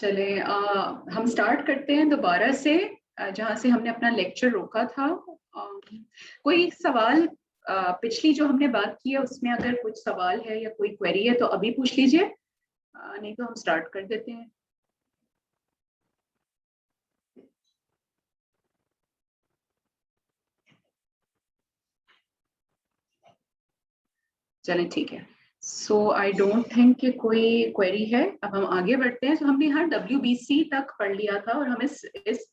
चले हम स्टार्ट करते हैं दोबारा से जहाँ से हमने अपना लेक्चर रोका था। कोई सवाल पिछली जो हमने बात की है उसमें अगर कुछ सवाल है या कोई क्वेरी है तो अभी पूछ लीजिए, नहीं तो हम स्टार्ट कर देते हैं। चलें ठीक है। सो आई डोंट थिंक कि कोई क्वेरी है। अब हम आगे बढ़ते हैं। तो हमने यहाँ WBC तक पढ़ लिया था और हम इस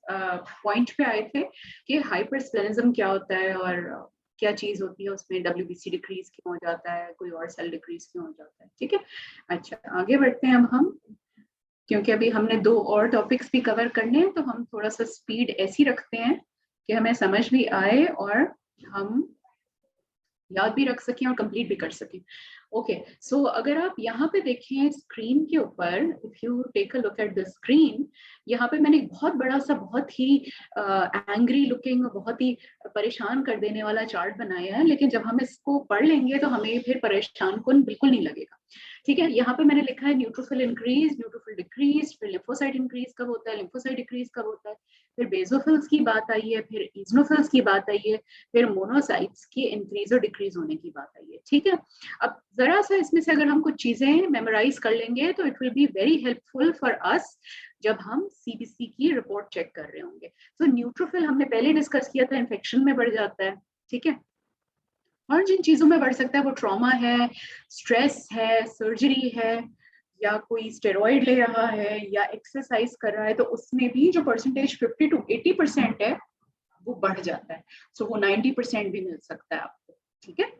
पॉइंट पे आए थे कि हाइपरस्प्लेनिज्म क्या होता है और क्या चीज होती है उसमें WBC डिक्रीज क्यों हो जाता है, कोई और सेल डिक्रीज क्यों हो जाता है। ठीक है, अच्छा आगे बढ़ते हैं अब हम, क्योंकि अभी हमने 2 और टॉपिक्स भी कवर करने हैं तो हम थोड़ा सा स्पीड ऐसी रखते हैं कि हमें समझ भी आए और हम याद भी रख सकें और कंप्लीट भी कर सकें। ओके, सो अगर आप यहाँ पे देखें स्क्रीन के ऊपर, if you take a look at the screen, यहाँ पे मैंने एक बहुत बड़ा सा, बहुत ही एंग्री लुकिंग, बहुत ही परेशान कर देने वाला चार्ट बनाया है, लेकिन जब हम इसको पढ़ लेंगे तो हमें फिर परेशान कौन बिल्कुल नहीं लगेगा। ठीक है, यहाँ पे मैंने लिखा है न्यूट्रोफिल इंक्रीज, न्यूट्रोफिल डिक्रीज, फिर लिम्फोसाइट इंक्रीज कब होता है, लिम्फोसाइट डिक्रीज कब होता है, फिर बेसोफिल्स की बात आई है, फिर इजनोफिल्स की बात आई है, फिर मोनोसाइट्स की इंक्रीज और डिक्रीज होने की बात आई है। ठीक है, अब जरा सा इसमें से अगर हम कुछ चीजें मेमोराइज कर लेंगे तो it will be very helpful for us जब हम CBC की रिपोर्ट चेक कर रहे होंगे। तो न्यूट्रोफिल हमने पहले डिस्कस किया था, इन्फेक्शन में बढ़ जाता है। ठीक है, और जिन चीजों में बढ़ सकता है वो ट्रॉमा है, स्ट्रेस है, सर्जरी है, या कोई स्टेरॉइड ले रहा है या एक्सरसाइज कर रहा है, तो उसमें भी जो परसेंटेज 50 to 80% है वो बढ़ जाता है। सो वो 90% भी मिल सकता है आपको। ठीक है,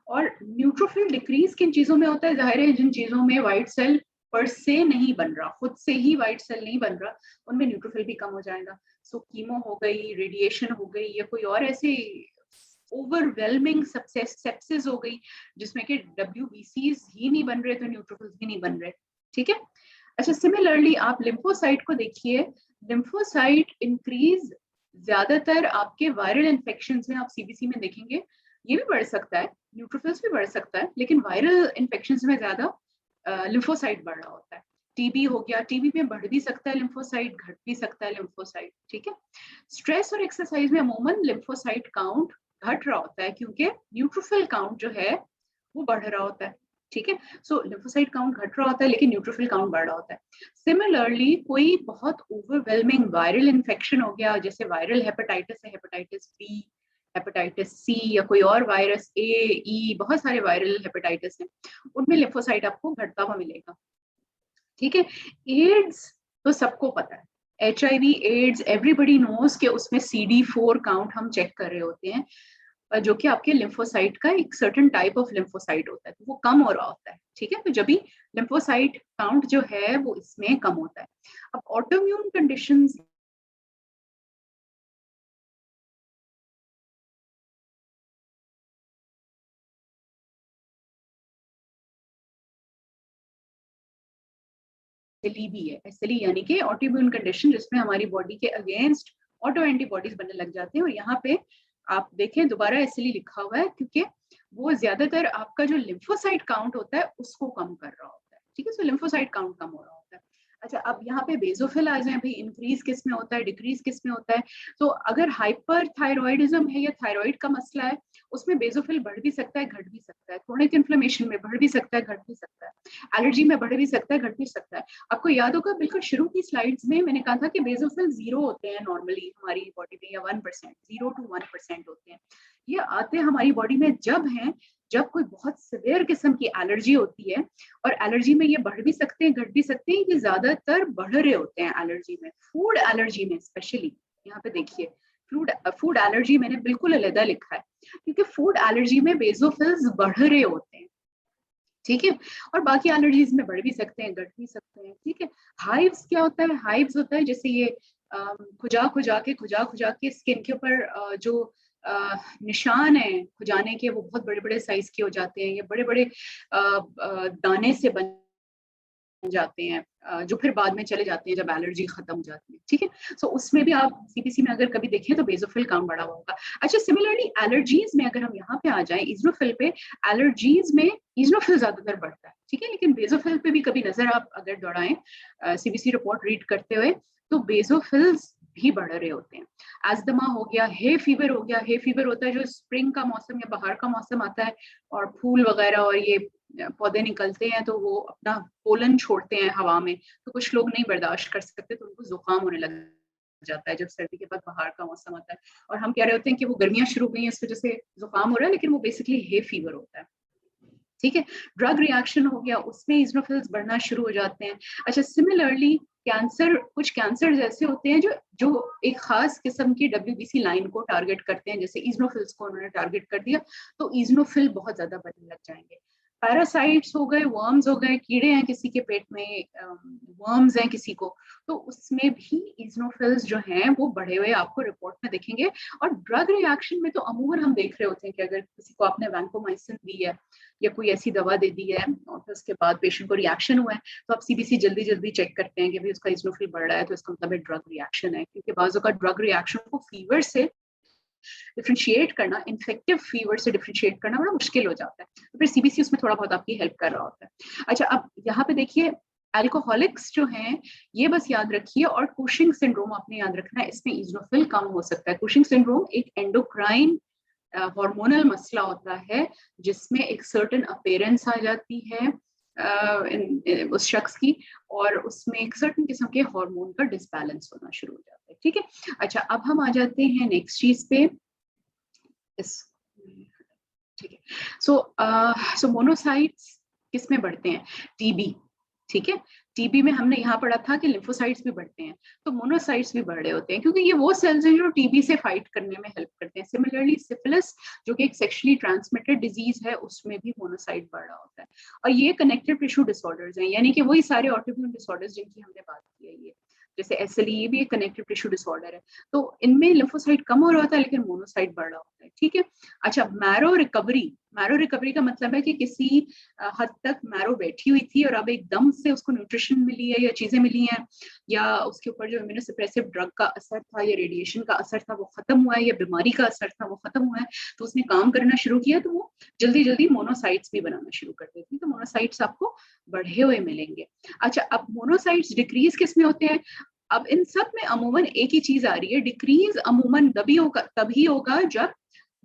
और न्यूट्रोफिल डिक्रीज किन चीजों में होता है? जाहिर है जिन चीजों में व्हाइट सेल पर से नहीं बन रहा, खुद से ही व्हाइट सेल नहीं बन रहा, उनमें न्यूट्रोफिल भी कम हो जाएगा। सो कीमो हो गई, रेडिएशन हो गई, या कोई और ऐसे ओवरवेलमिंग सेप्सिस हो गई जिसमें कि WBCs ही नहीं बन रहे तो न्यूट्रोफिल्स भी नहीं बन रहे। ठीक है, अच्छा सिमिलरली आप लिम्फोसाइट को देखिए, लिम्फोसाइट इंक्रीज ज्यादातर आपके वायरल इन्फेक्शन में आप CBC में देखेंगे, ये भी बढ़ सकता है, न्यूट्रोफिल्स भी बढ़ सकता है, लेकिन वायरल इन्फेक्शन में ज्यादा लिम्फोसाइट बढ़ रहा होता है। टीबी हो गया, टीबी में बढ़ भी सकता है लिम्फोसाइट, घट भी सकता है लिम्फोसाइट। ठीक है, स्ट्रेस और एक्सरसाइज में अमूमन लिम्फोसाइट काउंट घट रहा होता है क्योंकि न्यूट्रोफिल काउंट जो है वो बढ़ रहा होता है। ठीक है, सो लिम्फोसाइट काउंट घट रहा होता है लेकिन न्यूट्रोफिल काउंट बढ़ रहा होता है। सिमिलरली कोई बहुत ओवरवेलमिंग वायरल इन्फेक्शन हो गया, जैसे वायरल हेपेटाइटिस है, हेपेटाइटिस B, हेपेटाइटिस C, या कोई और वायरस A, E, बहुत सारे वायरल हेपेटाइटिस हैं, उनमें लिम्फोसाइट आपको घटता हुआ मिलेगा। ठीक है, एड्स तो सबको पता है, HIV एड्स एवरीबडी नोज के उसमें CD4 काउंट हम चेक कर रहे होते हैं, जो कि आपके लिम्फोसाइट का एक सर्टेन टाइप ऑफ लिम्फोसाइट होता है, तो वो कम हो रहा होता है। ठीक है, तो जब भी लिम्फोसाइट काउंट जो है वो इसमें कम होता है। अब ऑटोइम्यून कंडीशंस SLE भी है, SLE यानी कि ऑटोइम्यून कंडीशन जिसमें हमारी बॉडी के अगेंस्ट ऑटो एंटीबॉडीज बनने लग जाते हैं, और यहाँ पे आप देखें दोबारा SLE लिखा हुआ है क्योंकि वो ज्यादातर आपका जो लिम्फोसाइट काउंट होता है उसको कम कर रहा होता है। ठीक है, सो लिम्फोसाइट काउंट कम हो रहा होता है। अच्छा, अब यहाँ पे बेसोफिल आ जाए, भाई इंक्रीज किस में होता है, डिक्रीज किस में होता है? तो अगर हाइपर थायरॉइडिज्म है या थायराइड का मसला है, उसमें बेसोफिल बढ़ भी सकता है, घट भी सकता है। क्रोनिक इन्फ्लेमेशन में बढ़ भी सकता है, घट भी सकता है। एलर्जी में बढ़ भी सकता है, घट भी सकता है। आपको याद होगा बिल्कुल शुरू की स्लाइड्स में मैंने कहा था कि बेसोफिल 0 होते हैं नॉर्मली हमारी बॉडी में, या 1%, 0 to 1% होते हैं। ये आते हैं हमारी बॉडी में जब हैं, जब कोई बहुत सिवियर किस्म की एलर्जी होती है, और एलर्जी में ये बढ़ भी सकते हैं, घट भी सकते हैं। ये ज्यादातर बढ़ रहे होते हैं एलर्जी में, फूड एलर्जी में स्पेशली। यहाँ पे देखिए फूड एलर्जी मैंने बिल्कुल अलग लिखा है क्योंकि फूड एलर्जी में बेसोफिल्स बढ़ रहे होते हैं। ठीक है, और बाकी एलर्जीज में बढ़ भी सकते हैं, घट भी सकते हैं। ठीक है, हाइव्स क्या होता है? हाइव्स होता है जैसे ये खुजा खुजा के स्किन के ऊपर जो निशान है खुजाने के, वो बहुत बड़े बड़े साइज के हो जाते हैं, ये बड़े बड़े दाने से बन जाते हैं, जो फिर बाद में चले जाते हैं जब एलर्जी खत्म हो जाती है। ठीक है, सो उसमें भी आप CBC में अगर कभी देखें तो बेसोफिल काउंट बढ़ा हुआ होगा। अच्छा, सिमिलरली एलर्जीज में अगर हम यहाँ पे आ जाएं, इजनोफिल पे, एलर्जीज में इजनोफिल ज्यादातर बढ़ता है, ठीक है, लेकिन बेसोफिल पे भी कभी नजर आप अगर दौड़ाएं सीबीसी रिपोर्ट रीड करते हुए, तो बेसोफिल्स भी बढ़ रहे होते हैं। एजदमा हो गया, हे फीवर हो गया, हे फीवर होता है जो स्प्रिंग का मौसम या बाहर का मौसम आता है और फूल वगैरह और ये पौधे निकलते हैं तो वो अपना पोलन छोड़ते हैं हवा में, तो कुछ लोग नहीं बर्दाश्त कर सकते तो उनको जुकाम होने लग जाता है जब सर्दी के बाद बाहर का मौसम आता है, और हम कह रहे होते हैं कि वो गर्मियां शुरू हुई हैं इस वजह से जुकाम हो रहा है, लेकिन वो बेसिकली हे फीवर होता है, ठीक है। ड्रग रिएक्शन हो गया, उसमें इजनोफिल्स बढ़ना शुरू हो जाते हैं। अच्छा, सिमिलरली कैंसर, कुछ कैंसर ऐसे होते हैं जो जो एक खास किस्म की WBC लाइन को टारगेट करते हैं, जैसे इजनोफिल्स को उन्होंने टारगेट कर दिया तो इजनोफिल बहुत ज्यादा बढ़ने लग जाएंगे। पैरासाइट्स हो गए, वर्म्स हो गए, कीड़े हैं किसी के पेट में, वर्म्स हैं किसी को, तो उसमें भी इजनोफिल्स जो हैं वो बढ़े हुए आपको रिपोर्ट में दिखेंगे। और ड्रग रिएक्शन में तो अमूमन हम देख रहे होते हैं कि अगर किसी को आपने वैंकोमाइसिन दी है या कोई ऐसी दवा दे दी है और फिर उसके बाद पेशेंट को रिएक्शन हुआ है, तो आप सीबीसी जल्दी जल्दी चेक करते हैं कि भाई उसका इजनोफिल बढ़ रहा है तो इसका मतलब ड्रग रिएक्शन है, क्योंकि बाजू का ड्रग रिएक्शन को फीवर से डिफ्रेंशिएट करना, इन्फेक्टिव फीवर से डिफ्रेंशिएट करना बड़ा मुश्किल हो जाता है, तो फिर सीबीसी उसमें थोड़ा बहुत आपकी हेल्प कर रहा होता है। अच्छा, अब यहाँ पे देखिए अल्कोहलिक्स जो हैं ये बस याद रखिए, और कुशिंग सिंड्रोम आपने याद रखना है, इसमें इजनोफिल कम हो सकता है। कुशिंग सिंड्रोम एक एंडोक्राइन हार्मोनल मसला होता है जिसमें एक सर्टेन अपीयरेंस आ जाती है उस शख्स की, और उसमें एक सर्टेन किस्म के हार्मोन का डिसबैलेंस होना शुरू हो जाता है, ठीक है। अच्छा, अब हम आ जाते हैं नेक्स्ट चीज पे, इस, ठीक है। सो मोनोसाइट्स किस में बढ़ते हैं? टीबी, ठीक है। टीबी में हमने यहाँ पढ़ा था कि लिम्फोसाइट्स भी बढ़ते हैं, तो मोनोसाइट्स भी बढ़ रहे होते हैं क्योंकि ये वो सेल्स हैं जो टीबी से फाइट करने में हेल्प करते हैं। सिमिलरली सिफिलिस जो कि एक सेक्सुअली ट्रांसमिटेड डिजीज है, उसमें भी मोनोसाइट बढ़ रहा होता है। और ये कनेक्टिव टिश्यू डिसऑर्डर्स हैं, यानी कि वही सारे ऑटोइम्यून डिसऑर्डर्स जिनकी हमने बात की है, ये जैसे SLE, ये भी एक कनेक्टिव टिश्यू डिसऑर्डर है, तो इनमें लिम्फोसाइट कम हो रहा होता है लेकिन मोनोसाइट बढ़ रहा होता है, ठीक है। अच्छा, मैरो रिकवरी का मतलब है कि किसी हद तक मैरो बैठी हुई थी और अब एकदम से उसको न्यूट्रिशन मिली है या चीजें मिली हैं, या उसके ऊपर जो इम्यूनोसप्रेसिव ड्रग का असर था या रेडिएशन का असर था वो खत्म हुआ है, या बीमारी का असर था वो खत्म हुआ है, तो उसने काम करना शुरू किया, तो वो जल्दी जल्दी मोनोसाइट्स भी बनाना शुरू कर देती है, तो मोनोसाइट्स आपको बढ़े हुए मिलेंगे। अच्छा, अब मोनोसाइट्स डिक्रीज किस में होते हैं? अब इन सब में अमूमन एक ही चीज आ रही है, डिक्रीज अमूमन तभी होगा जब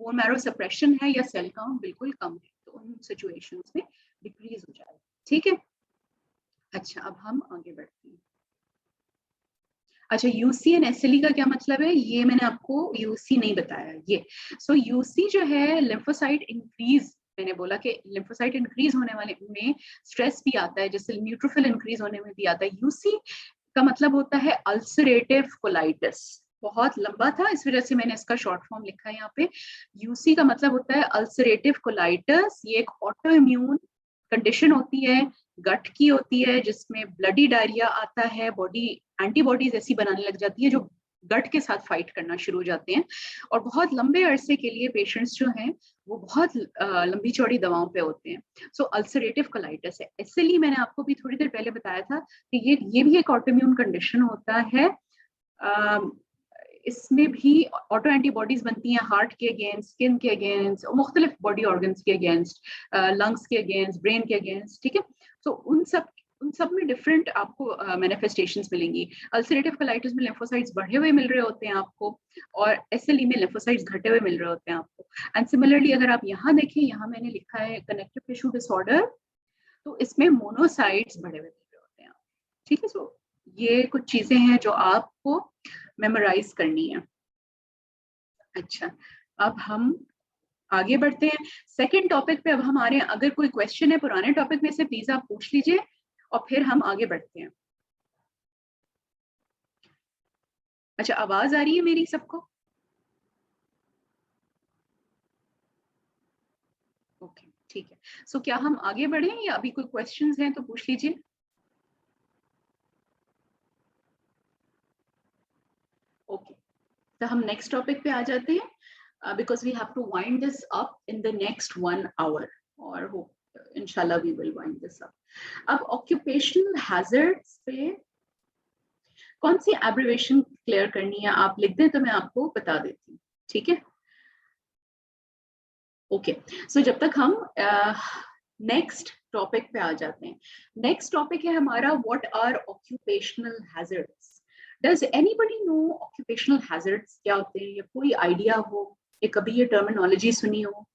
बोन मैरो सप्रेशन है या सेल काउंट बिल्कुल कम है, तो उन सिचुएशंस में डिक्रीज हो जाएगा, ठीक है। अच्छा, अब हम आगे बढ़ते हैं। अच्छा, यूसी एंड SLE का क्या मतलब है, ये मैंने आपको यूसी नहीं बताया ये। सो यूसी जो है लिम्फोसाइट इंक्रीज, मैंने बोला कि लिम्फोसाइट इंक्रीज होने वाले में स्ट्रेस भी आता है, जैसे न्यूट्रोफिल इंक्रीज होने में भी आता है। यूसी का मतलब होता है अल्सरेटिव कोलाइटिस, बहुत लंबा था इस वजह से मैंने इसका शॉर्ट फॉर्म लिखा है यहाँ पे। यूसी का मतलब होता है अल्सरेटिव कोलाइटिस, ये एक ऑटो इम्यून कंडीशन होती है, गट की होती है, जिसमें ब्लडी डायरिया आता है, बॉडी एंटीबॉडीज ऐसी बनाने लग जाती है जो गट के साथ फाइट करना शुरू हो जाते हैं, और बहुत लंबे अरसे के लिए पेशेंट्स जो हैं वो बहुत लंबी चौड़ी दवाओं पे होते हैं। सो अल्सरेटिव कोलाइटिस है। SLE मैंने आपको भी थोड़ी देर पहले बताया था कि ये भी एक ऑटोइम्यून कंडीशन होता है। इसमें भी ऑटो एंटीबॉडीज बनती हैं हार्ट के अगेंस्ट, स्किन के अगेंस्ट, मुख्तलिफ बॉडी ऑर्गन्स के अगेंस्ट, लंग्स के अगेंस्ट, ब्रेन के अगेंस्ट, ठीक है। तो उन सब में डिफरेंट आपको मैनिफेस्टेशंस मिलेंगी। अल्सरेटिव कोलाइटिस में लिम्फोसाइट्स बढ़े हुए मिल रहे होते हैं आपको, और SLE में लिम्फोसाइट्स घटे हुए मिल रहे होते हैं आपको। एंड सिमिलरली अगर आप यहाँ देखें, यहाँ मैंने लिखा है कनेक्टिव टिश्यू डिसऑर्डर, तो इसमें मोनोसाइट्स बढ़े हुए मिल रहे होते हैं, ठीक है। सो ये कुछ चीजें हैं जो आपको मेमोराइज करनी है। अच्छा, अब हम आगे बढ़ते हैं सेकंड टॉपिक पे। अब हम आ रहे हैं, अगर कोई क्वेश्चन है पुराने टॉपिक में से प्लीज आप पूछ लीजिए और फिर हम आगे बढ़ते हैं। अच्छा, आवाज आ रही है मेरी सबको? ओके, ठीक है। सो क्या हम आगे बढ़े या अभी कोई क्वेश्चंस हैं तो पूछ लीजिए। ओके, तो हम नेक्स्ट टॉपिक पे आ जाते हैं, because we have to wind this up in the next 1 hour, और होप इंशाल्लाह we will wind this up. अब ऑक्यूपेशनल हैजर्ड्स पे कौन सी एब्रिवेशन क्लियर करनी है आप लिख दें तो मैं आपको बता देती हूँ, ठीक है। ओके, सो जब तक हम नेक्स्ट टॉपिक पे आ जाते हैं। नेक्स्ट टॉपिक है हमारा what are occupational hazards. Does anybody know occupational hazards क्या होते हैं, या कोई आइडिया हो, या कभी ये टर्मिनोलॉजी सुनी हो?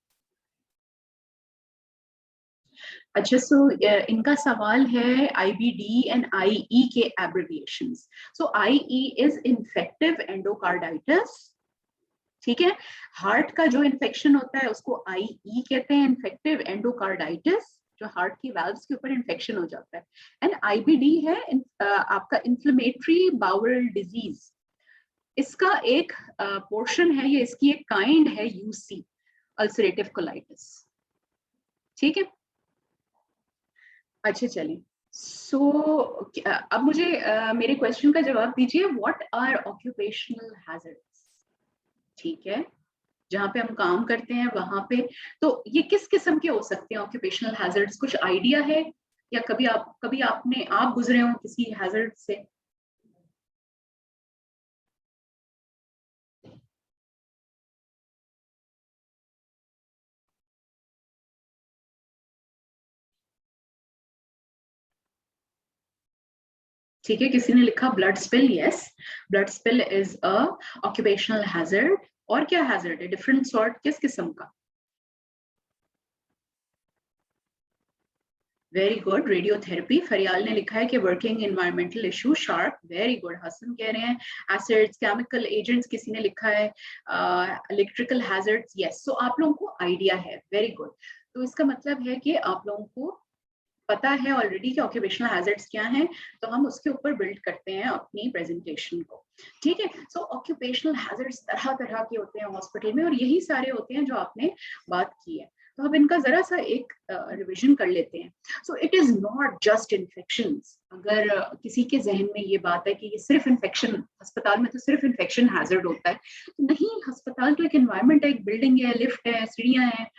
अच्छा, सो इनका सवाल है आईबीडी एंड आईई के abbreviations. So IE is infective endocarditis, ठीक है। हार्ट का जो इन्फेक्शन होता है उसको आईई कहते हैं, इन्फेक्टिव एंडोकार्डाइटिस, जो हार्ट की वाल्व्स के ऊपर इन्फेक्शन हो जाता है। एंड आईबीडी है आपका इन्फ्लेमेटरी बाउल डिजीज। इसका एक पोर्शन है, ये इसकी एक काइंड है यूसी, अल्सरेटिव कोलाइटिस, ठीक है। अच्छा चलिए, सो अब मुझे मेरे क्वेश्चन का जवाब दीजिए, व्हाट आर ऑक्यूपेशनल हैजर्ड्स, ठीक है। जहाँ पे हम काम करते हैं वहां पे, तो ये किस किस्म के हो सकते हैं ऑक्यूपेशनल हैजर्ड्स, कुछ आइडिया है? या कभी आप गुजरे हो किसी हैजर्ड से? ठीक है, किसी ने लिखा blood spill, yes, blood spill is a occupational hazard. और क्या हैजर्ड है डिफरेंट सॉर्ट, किस किस्म का? Very good, radiotherapy. फरियाल ने लिखा है कि working environmental issue, sharp, very good. Hasan कह रहे हैं एसिड्स, केमिकल एजेंट्स, किसी ने लिखा है इलेक्ट्रिकल हैजर्ड्स, यस। सो आप लोगों को आइडिया है, वेरी गुड। तो इसका मतलब है कि आप लोगों को पता है ऑलरेडी कि ऑक्यूपेशनल हैजर्ड्स क्या हैं, तो हम उसके ऊपर बिल्ड करते हैं अपनी प्रेजेंटेशन को, ठीक है। सो ऑक्यूपेशनल हैजर्ड्स तरह तरह के होते हैं हॉस्पिटल में, और यही सारे होते हैं जो आपने बात की है। तो अब इनका जरा सा एक रिवीजन कर लेते हैं। So it is not just infections. अगर किसी के जहन में ये बात है कि ये सिर्फ इन्फेक्शन, अस्पताल में तो सिर्फ इन्फेक्शन हैजर्ड होता है, तो नहीं। अस्पताल तो एक एनवायरनमेंट है, एक बिल्डिंग है, लिफ्ट है, सीढ़ियां हैं,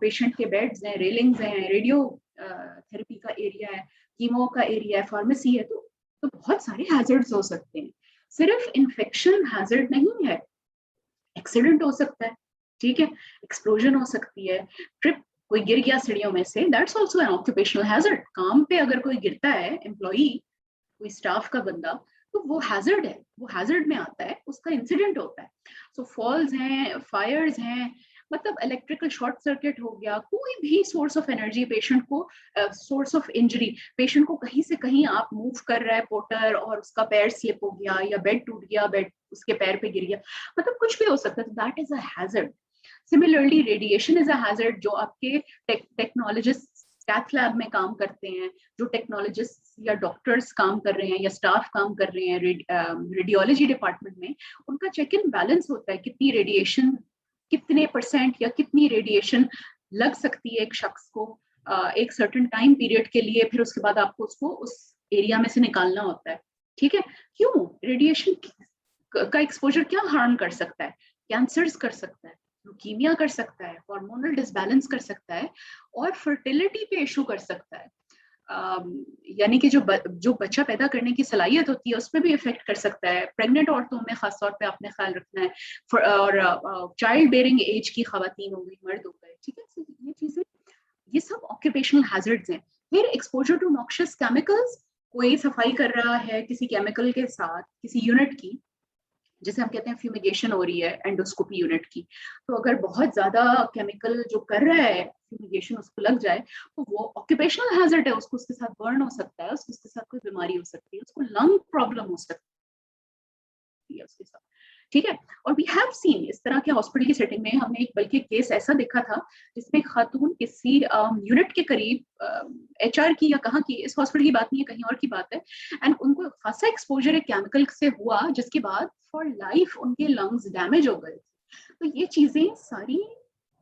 पेशेंट के बेड्स हैं, रेलिंग्स हैं, रेडियो थेरेपी का एरिया है, कीमो का एरिया है, फार्मेसी है, तो बहुत सारे हैजर्ड्स हो सकते हैं। सिर्फ इन्फेक्शन हैजर्ड नहीं है, एक्सीडेंट हो सकता है, ठीक है, एक्सप्लोजन हो सकती है, ट्रिप, कोई गिर गया सीढ़ियों में से, that's also an occupational hazard. काम पे अगर कोई गिरता है, एम्प्लॉई, कोई स्टाफ का बंदा, तो वो हैजर्ड है, वो हैजर्ड में आता है, उसका इंसिडेंट होता है। सो फॉल्स हैं, फायर्स हैं, मतलब इलेक्ट्रिकल शॉर्ट सर्किट हो गया, कोई भी सोर्स ऑफ एनर्जी पेशेंट को, सोर्स ऑफ इंजरी, पेशेंट को कहीं से कहीं आप मूव कर रहा है पोर्टर, और उसका पैर स्लिप हो गया, या बेड टूट गया, बेड उसके पैर पे गिर गया, मतलब कुछ भी हो सकता है, that is a hazard. Similarly radiation is a hazard. जो आपके टेक्नोलॉजिस्ट कैथ लैब में काम करते हैं, जो टेक्नोलॉजिस्ट या डॉक्टर्स काम कर रहे हैं, या स्टाफ काम कर रहे हैं रेडियोलॉजी डिपार्टमेंट में, उनका चेक इन बैलेंस होता है, कितनी रेडिएशन, कितने परसेंट या कितनी रेडिएशन लग सकती है एक शख्स को एक सर्टेन टाइम पीरियड के लिए, फिर उसके बाद आपको उसको उस एरिया में से निकालना होता है, ठीक है। क्यों? रेडिएशन का एक्सपोजर क्या हार्म कर सकता है? कैंसर्स कर सकता है, ल्यूकीमिया कर सकता है, हार्मोनल डिसबैलेंस कर सकता है, और फर्टिलिटी पे इशू कर सकता है। यानी कि जो बच्चा पैदा करने की सलाहियत होती है उसमें भी इफेक्ट कर सकता है। प्रेग्नेंट औरतों में खासतौर पे आपने ख्याल रखना है, और चाइल्ड बेयरिंग एज की खवातीन हो गई, मर्द हो गए, ठीक है। So, ये चीजें, ये सब ऑक्यूपेशनल हैजर्ड्स हैं। फिर एक्सपोजर टू नॉक्शियस केमिकल्स, कोई सफाई कर रहा है किसी केमिकल के साथ किसी यूनिट की, जैसे हम कहते हैं फ्यूमिगेशन हो रही है एंडोस्कोपी यूनिट की, तो अगर बहुत ज्यादा केमिकल जो कर रहा है फ्यूमिगेशन उसको लग जाए, तो वो ऑक्यूपेशनल हैजर्ड है, उसको उसके साथ बर्न हो सकता है, उसको उसके साथ कोई बीमारी हो सकती है, उसको लंग प्रॉब्लम हो सकती है उसके साथ, ठीक है। और वी हैव सीन इस तरह के हॉस्पिटल की सेटिंग में, हमने एक बल्कि केस ऐसा देखा था जिसमें खातून किसी यूनिट के करीब, एचआर की या कहाँ की, इस हॉस्पिटल की बात नहीं है, कहीं और की बात है, एंड उनको खासा एक्सपोजर एक केमिकल से हुआ, जिसके बाद फॉर लाइफ उनके लंग्स डैमेज हो गए। तो ये चीजें सारी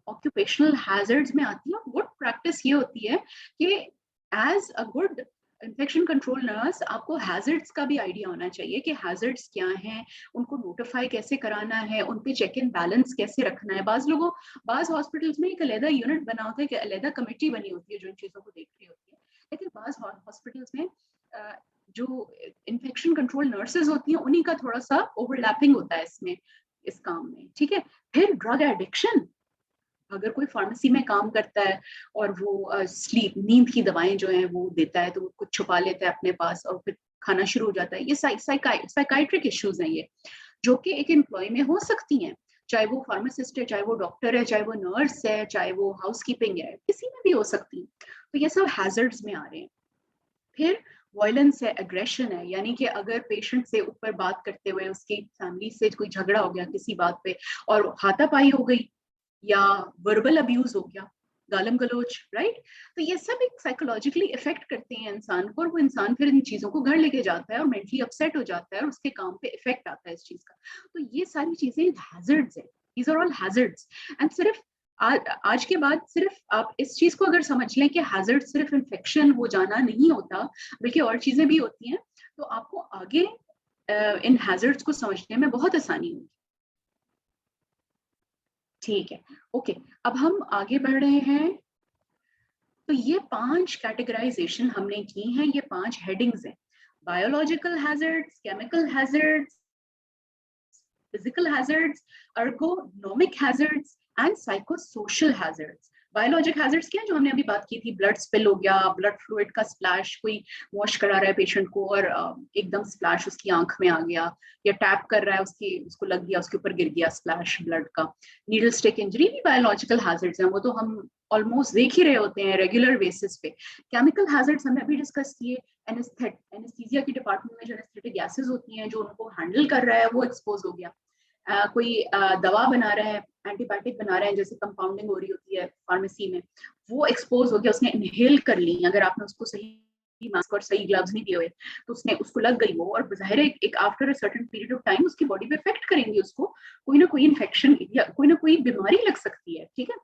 ऑक्यूपेशनल हैजर्ड्स में आती है। गुड प्रैक्टिस ये होती है कि as a good infection control nurse आपको हैजर्ड्स का भी आइडिया होना चाहिए कि हैजर्ड्स क्या हैं, उनको नोटिफाई कैसे कराना है, उन पे चेक इन बैलेंस कैसे रखना है। बाज हॉस्पिटल्स में एक अलग यूनिट बना होता है, कि अलग कमेटी बनी होती है जो इन चीजों को देख रही होती है, लेकिन बाज हॉस्पिटल्स में जो इन्फेक्शन कंट्रोल नर्सेज होती हैं उन्हीं का थोड़ा सा ओवरलैपिंग होता है इसमें, इस काम में, ठीक है। फिर ड्रग एडिक्शन, अगर कोई फार्मेसी में काम करता है और वो स्लीप नींद की दवाएं जो हैं वो देता है, तो वो कुछ छुपा लेता है अपने पास और फिर खाना शुरू हो जाता है। ये साइकाइट्रिक इश्यूज हैं ये, जो कि एक एम्प्लॉय में हो सकती हैं, चाहे वो फार्मासिस्ट है, चाहे वो डॉक्टर है, चाहे वो नर्स है, चाहे वो हाउसकीपिंग है, किसी में भी हो सकती है। तो ये सब हैजर्ड्स में आ रहे हैं। फिर वायलेंस है, एग्रेशन है, यानी कि अगर पेशेंट से ऊपर बात करते हुए उसकी फैमिली से कोई झगड़ा हो गया किसी बात पे और हाथापाई हो गई या वर्बल अब्यूज हो गया, गालम गलोच, राइट। तो ये सब एक साइकोलॉजिकली इफेक्ट करते हैं इंसान को, और वो इंसान फिर इन चीजों को घर लेके जाता है और मेंटली अपसेट हो जाता है और उसके काम पे इफेक्ट आता है इस चीज का। तो ये सारी चीजें हैजर्ड्स है, these are all hazards. And सिर्फ आज के बाद सिर्फ आप इस चीज को अगर समझ लें कि हैजर्ड सिर्फ इन्फेक्शन हो जाना नहीं होता, बल्कि और चीजें भी होती हैं, तो आपको आगे इन हैजर्ड्स को समझने में बहुत आसानी होगी। ठीक है, ओके, अब हम आगे बढ़ रहे हैं। तो ये 5 कैटेगराइजेशन हमने की हैं, ये 5 हेडिंग्स हैं: biological hazards, chemical hazards, physical hazards, ergonomic hazards and psychosocial hazards. Biologic hazards क्या है, जो हमने अभी बात की थी, ब्लड स्पिल हो गया, ब्लड फ्लूइड का स्प्लैश, कोई वॉश करा रहा है पेशेंट को और एकदम स्प्लैश उसकी आंख में आ गया, या टैप कर रहा है उसको लग गया, उसके ऊपर गिर गया स्प्लैश ब्लड का। नीडल स्टिक इंजरी भी बायोलॉजिकल हैजर्ड्स हैं, वो तो हम ऑलमोस्ट देख ही रहे होते हैं रेगुलर बेसिस पे। केमिकल हैजर्ड्स हमने अभी डिस्कस किए, एनेस्थीसिया के डिपार्टमेंट में जो एनेस्थेटिक गैसेज होती हैं, जो उनको हैंडल कर रहा है वो एक्सपोज हो गया। कोई दवा बना रहा है, एंटीबायोटिक बना रहा है, जैसे कंपाउंडिंग हो रही होती है फार्मेसी में, वो एक्सपोज हो गया, उसने इनहेल कर ली, अगर आपने उसको सही मास्क और सही ग्लव्स नहीं दिए हुए तो उसको लग गई वो, और ज़ाहिर है एक after a certain period of time उसकी बॉडी पे इफेक्ट करेंगी, उसको कोई ना कोई इन्फेक्शन या कोई ना कोई बीमारी लग सकती है, ठीक है।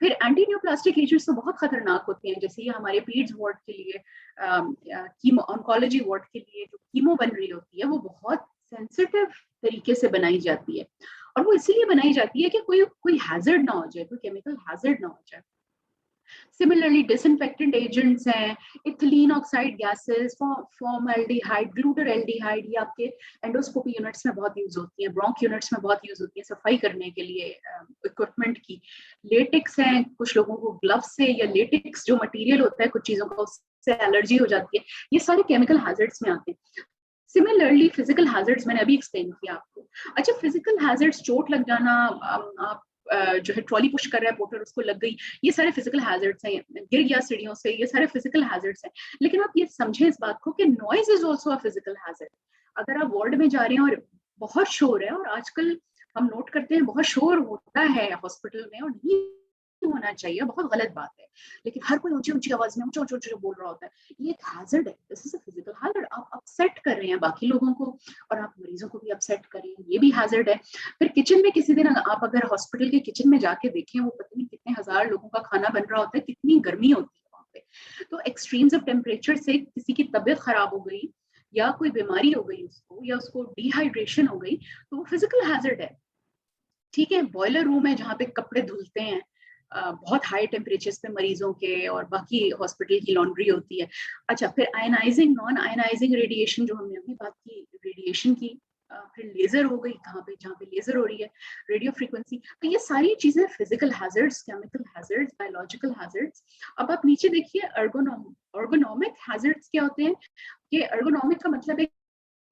फिर एंटी न्यूप्लास्टिक एजेंट्स तो बहुत खतरनाक होते हैं, जैसे ये हमारे पीड्स वार्ड के लिए, कीमो ऑन्कोलॉजी वार्ड के लिए जो कीमो बन रही होती है, वो बहुत सेंसिटिव तरीके से बनाई जाती है, और वो इसीलिए बनाई जाती है कि कोई हैजर्ड ना हो जाए, कोई केमिकल हैजर्ड ना हो जाए। सिमिलरली डिसइंफेक्टेंट एजेंट्स हैं, ethylene oxide gases, formaldehyde, glutaraldehyde, ये आपके एंडोस्कोपी यूनिट्स में बहुत यूज होती है, ब्रोंक यूनिट्स में बहुत यूज होती है सफाई करने के लिए इक्विपमेंट की। लेटेक्स हैं, कुछ लोगों को ग्लव्स से या लेटेक्स जो मटेरियल होता है कुछ चीजों का उससे एलर्जी हो जाती है, ये सारे केमिकल हैजर्ड्स में आते हैं। सिमिलरली फिजिकल हैजर्ड्स मैंने अभी एक्सप्लेन किया आपको। अच्छा, फिजिकल हैजर्ड्स, चोट लग जाना, आप जो है ट्रॉली पुश कर रहा है पोर्टर, उसको लग गई, ये सारे फिजिकल हैजर्ड्स हैं, गिर गया सीढ़ियों से, ये सारे फिजिकल हैजर्ड्स हैं। लेकिन आप ये समझें इस बात को कि noise is also a physical hazard. अगर आप वार्ड में जा रहे हैं और बहुत शोर है, और आजकल हम नोट करते हैं बहुत शोर होता है हॉस्पिटल में, और नहीं होना चाहिए, बहुत गलत बात है, लेकिन हर कोई ऊंची ऊंची आवाज में ऊंचे ऊंचे ऊंचे बोल रहा होता है, ये एक हैजर्ड है, this is a physical hazard. आप अपसेट कर रहे हैं बाकी लोगों को, और आप मरीजों को भी अपसेट कर रहे हैं, ये भी हैजर्ड है। फिर किचन में किसी दिन आप अगर हॉस्पिटल के किचन में जाके देखें, वो पता नहीं कितने हजार लोगों का खाना बन रहा होता है, कितनी गर्मी होती है वहां पे, तो एक्सट्रीम्स ऑफ टेम्परेचर से किसी की तबीयत खराब हो गई या कोई बीमारी हो गई उसको, या उसको डिहाइड्रेशन हो गई, तो वो फिजिकल हैजर्ड है, ठीक है। बॉयलर रूम है जहाँ पे कपड़े धुलते हैं, बहुत हाई टेम्परेचर्स पे मरीजों के, और बाकी हॉस्पिटल की लॉन्ड्री होती है। अच्छा, फिर आयनाइजिंग, नॉन आयनाइजिंग रेडिएशन, जो हमने अभी बात की रेडिएशन की, फिर लेजर हो गई, कहाँ पे जहाँ पे लेजर हो रही है, रेडियो फ्रीक्वेंसी, तो ये सारी चीजें physical hazards, chemical hazards, biological hazards. अब आप नीचे देखिए, अर्गोनॉमिक हैजर्ड्स क्या होते हैं। ये अर्गोनॉमिक का मतलब है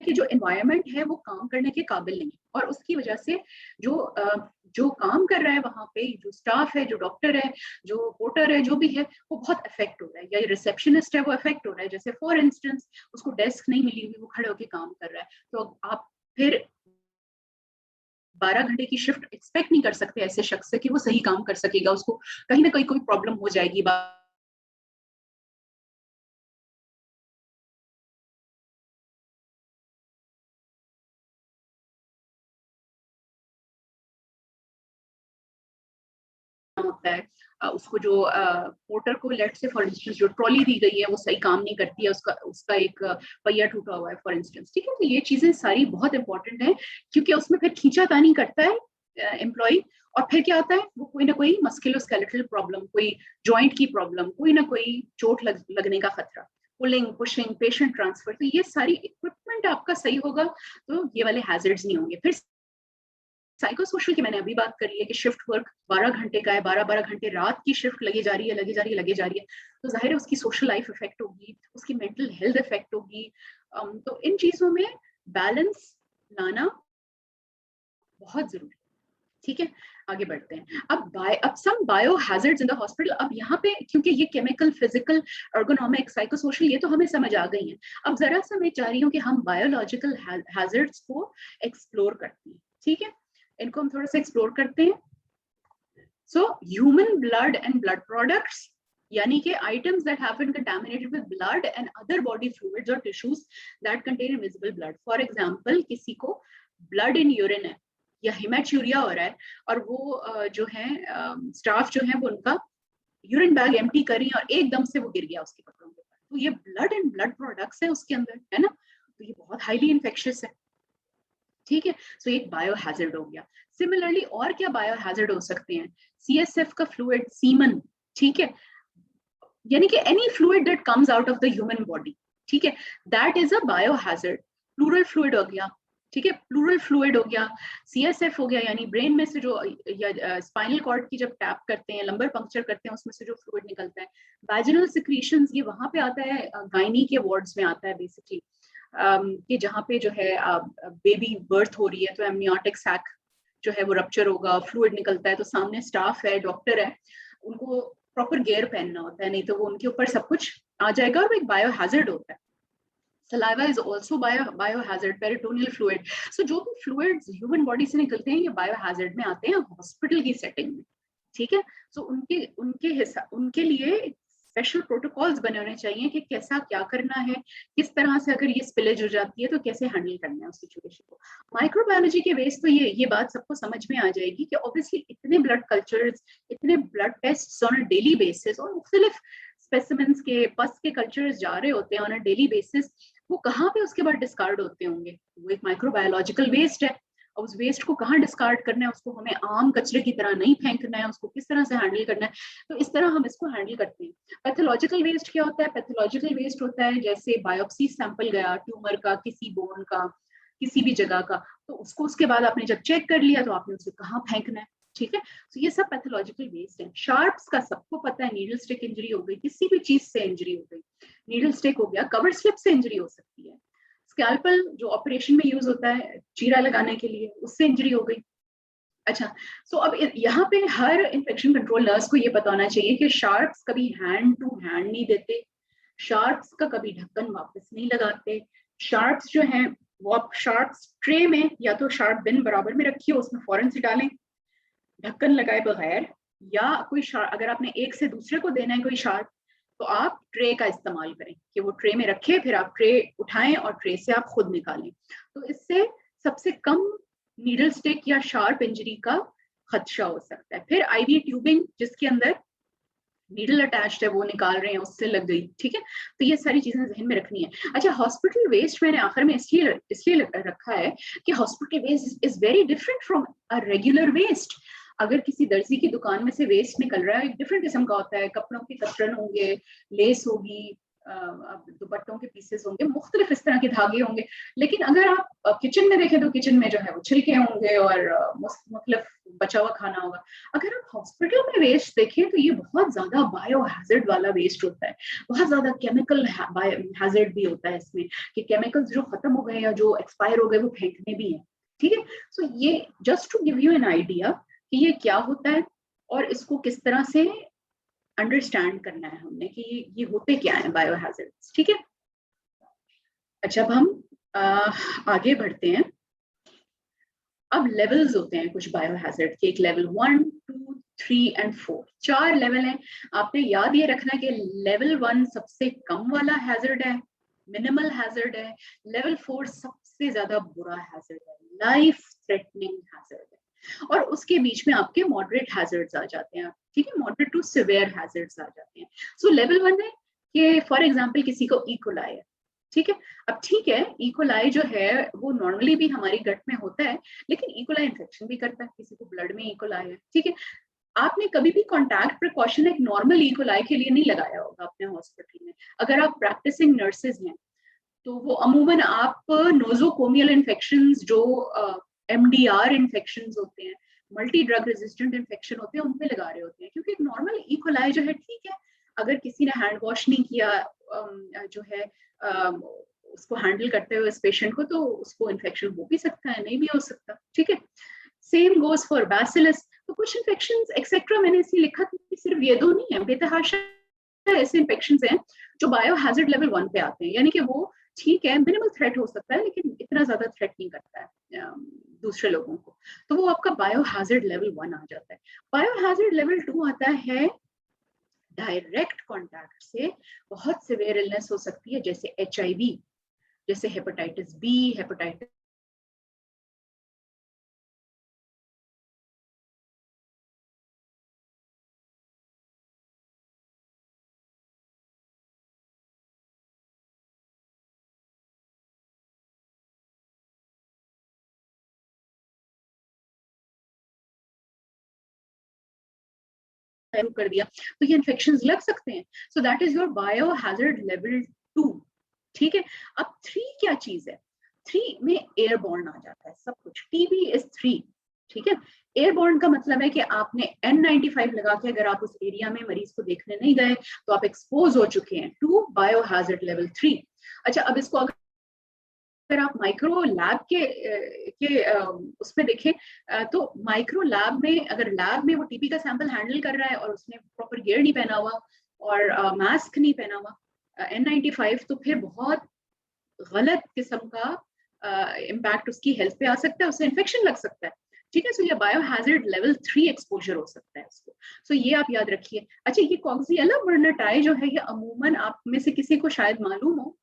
कि जो एनवायरनमेंट है वो काम करने के काबिल नहीं, और उसकी वजह से जो काम कर रहा है वहां पे, जो स्टाफ है, जो डॉक्टर है, जो पोर्टर है, जो भी है, वो बहुत इफेक्ट हो रहा है, या रिसेप्शनिस्ट है वो इफेक्ट हो रहा है। जैसे फॉर इंस्टेंस उसको डेस्क नहीं मिली हुई, वो खड़े होकर काम कर रहा है, तो आप फिर 12 घंटे की शिफ्ट एक्सपेक्ट नहीं कर सकते ऐसे शख्स से कि वो सही काम कर सकेगा, उसको कहीं ना कहीं कोई प्रॉब्लम हो जाएगी। होता है, उसको जो पोर्टर को, लेट से फॉर इंस्टेंस जो ट्रॉली दी गई है वो सही काम नहीं करती है, उसका उसका एक पहिया टूटा हुआ है फॉर इंस्टेंस, ठीक है। तो ये चीजें सारी बहुत इंपॉर्टेंट है, क्योंकि उसमें फिर खींचातानी करता है एम्प्लॉय, और फिर क्या होता है, वो कोई ना कोई मस्कुलोस्केलेटल प्रॉब्लम, कोई जॉइंट की प्रॉब्लम, कोई ना कोई चोट लगने का खतरा, पुलिंग, पुशिंग, पेशेंट ट्रांसफर, तो ये सारी इक्विपमेंट आपका सही होगा तो ये वाले हैजर्ड्स नहीं होंगे। फिर साइकोसोशल की मैंने अभी बात करी है कि शिफ्ट वर्क 12 घंटे का है, 12 घंटे रात की शिफ्ट लगी जा रही है, तो जाहिर है उसकी सोशल लाइफ इफेक्ट होगी, उसकी मेंटल हेल्थ इफेक्ट होगी। तो इन चीजों में बैलेंस लाना बहुत जरूरी। ठीक है, आगे बढ़ते हैं। अब some bio hazards in the hospital. अब यहाँ पे क्योंकि ये केमिकल, फिजिकल, एर्गोनॉमिक, साइकोसोशल ये तो हमें समझ आ गई हैं। अब जरा सा मैं चाह रही हूँ कि हम बायोलॉजिकल हैजर्ड्स को एक्सप्लोर करते हैं। ठीक है, इनको हम थोड़ा सा एक्सप्लोर करते हैं। So human blood and blood products, यानी कि items that have been contaminated with blood and other body fluids और tissues that contain invisible blood. For example, किसी को ब्लड इन यूरिन है या हिमेचूरिया हो रहा है और वो जो है स्टाफ जो है वो उनका यूरिन बैग एम्प्टी कर रही है और एकदम से वो गिर गया उसके कपड़ों के ऊपर, तो ये ब्लड एंड ब्लड प्रोडक्ट्स है उसके अंदर, है ना, तो ये बहुत हाईली इन्फेक्शियस है। ठीक है, सो एक बायो हैजर्ड हो गया। सिमिलरली और क्या बायो हैजर्ड हो सकते हैं? CSF का फ्लूइड, सीमन, ठीक है, यानी कि any fluid that comes out of the human body, ठीक है, that is a bio hazard. Pleural fluid हो गया, ठीक है, प्लूरल फ्लूइड हो गया, CSF हो गया, यानी ब्रेन में से जो या स्पाइनल कॉर्ड की जब टैप करते हैं, लंबर पंक्चर करते हैं, उसमें से जो फ्लूइड निकलता है। वैजिनल सिक्रीशंस, ये वहां पे आता है, गायनी के वार्ड्स में आता है बेसिकली, कि जहाँ पे जो है बेबी बर्थ हो रही है, तो एमनियोटिक सैक जो है वो रप्चर होगा, फ्लूइड निकलता है, तो सामने स्टाफ है, डॉक्टर है, उनको प्रॉपर गियर पहनना होता है, नहीं तो वो उनके ऊपर सब कुछ आ जाएगा और वो एक बायो हैजर्ड होता है। Saliva is also biohazard, peritoneal fluid. So जो भी fluids ह्यूमन बॉडी से निकलते हैं ये बायोहैजर्ड में आते हैं हॉस्पिटल की सेटिंग में। ठीक है, सो उनके लिए स्पेशल प्रोटोकॉल्स बने होने चाहिए कि कैसा क्या करना है, किस तरह से अगर ये स्पिलेज हो जाती है तो कैसे हैंडल करना है उस सिचुएशन को। माइक्रोबायोलॉजी के बेस तो ये बात सबको समझ में आ जाएगी कि ऑब्वियसली इतने ब्लड कल्चर्स, इतने blood test on a daily basis और मुख्तलिफ स्पेसिमेंस के पस के कल्चर्स जा रहे होते हैं ऑन अ डेली बेसिस, वो कहाँ पे उसके बाद डिस्कार्ड होते होंगे? वो एक माइक्रोबायोलॉजिकल वेस्ट है, और उस वेस्ट को कहाँ डिस्कार्ड करना है, उसको हमें आम कचरे की तरह नहीं फेंकना है, उसको किस तरह से हैंडल करना है, तो इस तरह हम इसको हैंडल करते हैं। पैथोलॉजिकल वेस्ट क्या होता है? पैथोलॉजिकल वेस्ट होता है जैसे बायोप्सी सैंपल गया ट्यूमर का, किसी बोन का, किसी भी जगह का, तो उसको उसके बाद आपने जब चेक कर लिया तो आपने उसे कहाँ फेंकना है। ठीक है, तो ये सब पैथोलॉजिकल वेस्ट है। शार्प्स का सबको पता है, नीडल स्टिक इंजरी हो गई, किसी भी चीज से इंजरी हो गई, नीडल स्टिक हो गया, कवर स्लिप से इंजरी हो सकती है, स्कैल्पल जो ऑपरेशन में यूज होता है चीरा लगाने के लिए, उससे इंजरी हो गई। अच्छा, सो अब यहाँ पे हर इन्फेक्शन कंट्रोल नर्स को ये पता होना चाहिए कि शार्प्स कभी हैंड टू हैंड नहीं देते, शार्प्स का कभी ढक्कन वापस नहीं लगाते, शार्प्स जो है वो आप शार्प्स ट्रे में या तो शार्प बिन बराबर में रखिए, उसमें फौरन से डालें ढक्कन लगाए बगैर, या कोई अगर आपने एक से दूसरे को देना है कोई शार्प, तो आप ट्रे का इस्तेमाल करें कि वो ट्रे में रखें, फिर आप ट्रे उठाएं और ट्रे से आप खुद निकालें, तो इससे सबसे कम नीडल स्टिक या शार्प इंजरी का खदशा हो सकता है। फिर आईवी ट्यूबिंग जिसके अंदर नीडल अटैच्ड है वो निकाल रहे हैं, उससे लग गई, ठीक है, तो ये सारी चीजें जहन में रखनी है। अच्छा, हॉस्पिटल वेस्ट मैंने आखिर में इसलिए रखा है कि hospital waste is very different from a regular waste. अगर किसी दर्जी की दुकान में से वेस्ट निकल रहा है, एक डिफरेंट किस्म का होता है, कपड़ों के कतरन होंगे, लेस होगी, दुपट्टों के पीसेस होंगे, मुख्तलिफ इस तरह के धागे होंगे। लेकिन अगर आप किचन में देखें तो किचन में जो है वो छिलके होंगे और मुख्तलिफ बचा हुआ खाना होगा। अगर आप हॉस्पिटल में वेस्ट देखें तो ये बहुत ज्यादा बायो हैजर्ड वाला वेस्ट होता है, बहुत ज्यादा केमिकल हैजर्ड भी होता है इसमें, कि केमिकल्स जो खत्म हो गए या जो एक्सपायर हो गए वो फेंकने भी हैं। ठीक है, सो ये just to give you an idea कि ये क्या होता है और इसको किस तरह से अंडरस्टैंड करना है हमने कि ये होते क्या है बायोहैजर्ड्स। ठीक है, अच्छा अब हम आगे बढ़ते हैं। अब लेवल्स होते हैं कुछ बायोहैजर्ड के, एक लेवल 1, 2, 3 एंड 4, 4 लेवल हैं। आपने याद ये रखना कि लेवल 1 सबसे कम वाला हैजर्ड है, मिनिमल हैजर्ड है, लेवल 4 सबसे ज्यादा बुरा हैजर्ड है, लाइफ थ्रेटनिंग हैजर्ड है, और उसके बीच में आपके मॉडरेट हैजर्ड्स आ जाते हैं। ठीक है, मॉडरेट टू सिवियर हैजर्ड्स आ जाते हैं। सो लेवल 1 है कि फॉर एग्जांपल किसी को इकोलाई है, ठीक है, अब ठीक है, इकोलाई जो है वो नॉर्मली भी हमारी गट में होता है, लेकिन इकोलाई इन्फेक्शन भी करता है, किसी को ब्लड में इकोलाई है, ठीक है, आपने कभी भी कॉन्टैक्ट प्रिकॉशन एक नॉर्मल इकोलाई के लिए नहीं लगाया होगा अपने हॉस्पिटल में। अगर आप प्रैक्टिसिंग नर्सेज हैं तो वो अमूमन आप नोजोकोमियल इन्फेक्शंस जो MDR इन्फेक्शन होते हैं, मल्टी ड्रग रेजिस्टेंट इन्फेक्शन होते हैं, उन पे लगा रहे होते हैं। क्योंकि एक नॉर्मल इकोलाई जो है ठीक है, अगर किसी ने हैंड वॉश नहीं किया जो है उसको हैंडल करते हुए इस पेशेंट को, तो उसको इन्फेक्शन हो भी सकता है, नहीं भी हो सकता, ठीक है। Same goes for bacillus. तो कुछ इन्फेक्शन एक्सेट्रा मैंने इसलिए लिखा कि सिर्फ ये दो नहीं है, बेतहाशा ऐसे इन्फेक्शन हैं जो बायो हैजर्ड लेवल 1 पे आते हैं, यानी कि वो ठीक है मिनिमल थ्रेट हो सकता है लेकिन इतना ज्यादा थ्रेट नहीं करता है दूसरे लोगों को, तो वो आपका बायो हैजर्ड लेवल 1 आ जाता है। बायो हैजर्ड लेवल 2 आता है डायरेक्ट कॉन्टैक्ट से बहुत सिवियर इलनेस हो सकती है, जैसे HIV, जैसे हेपेटाइटिस बी, हेपेटाइटिस कर दिया, तो ये इन्फेक्शन लग सकते हैं। So that is your bio hazard level 2, ठीक है। अब 3 क्या चीज है? 3 में एयरबॉर्न आ जाता है सब कुछ, टीबी इज 3, ठीक है। एयरबॉर्न का मतलब है कि आपने N95 लगा के अगर आप उस एरिया में मरीज को देखने नहीं गए तो आप एक्सपोज हो चुके हैं टू बायो हैजर्ड लेवल 3। अच्छा, अब इसको अगर आप माइक्रो लैब के उसमें देखें तो माइक्रो लैब में अगर लैब में वो टीबी का सैंपल हैंडल कर रहा है और उसने प्रॉपर गियर नहीं पहना हुआ और मास्क नहीं पहना हुआ N95, तो फिर बहुत गलत किस्म का इम्पैक्ट उसकी हेल्थ पे आ सकता है, उससे इन्फेक्शन लग सकता है, ठीक है। सो ये बायो हैजर्ड लेवल 3 एक्सपोजर हो सकता है उसको। सो ये आप याद रखिए। अच्छा, ये कॉक्सियला बर्नेटाई जो है, ये अमूमन आप में से किसी को शायद मालूम हो,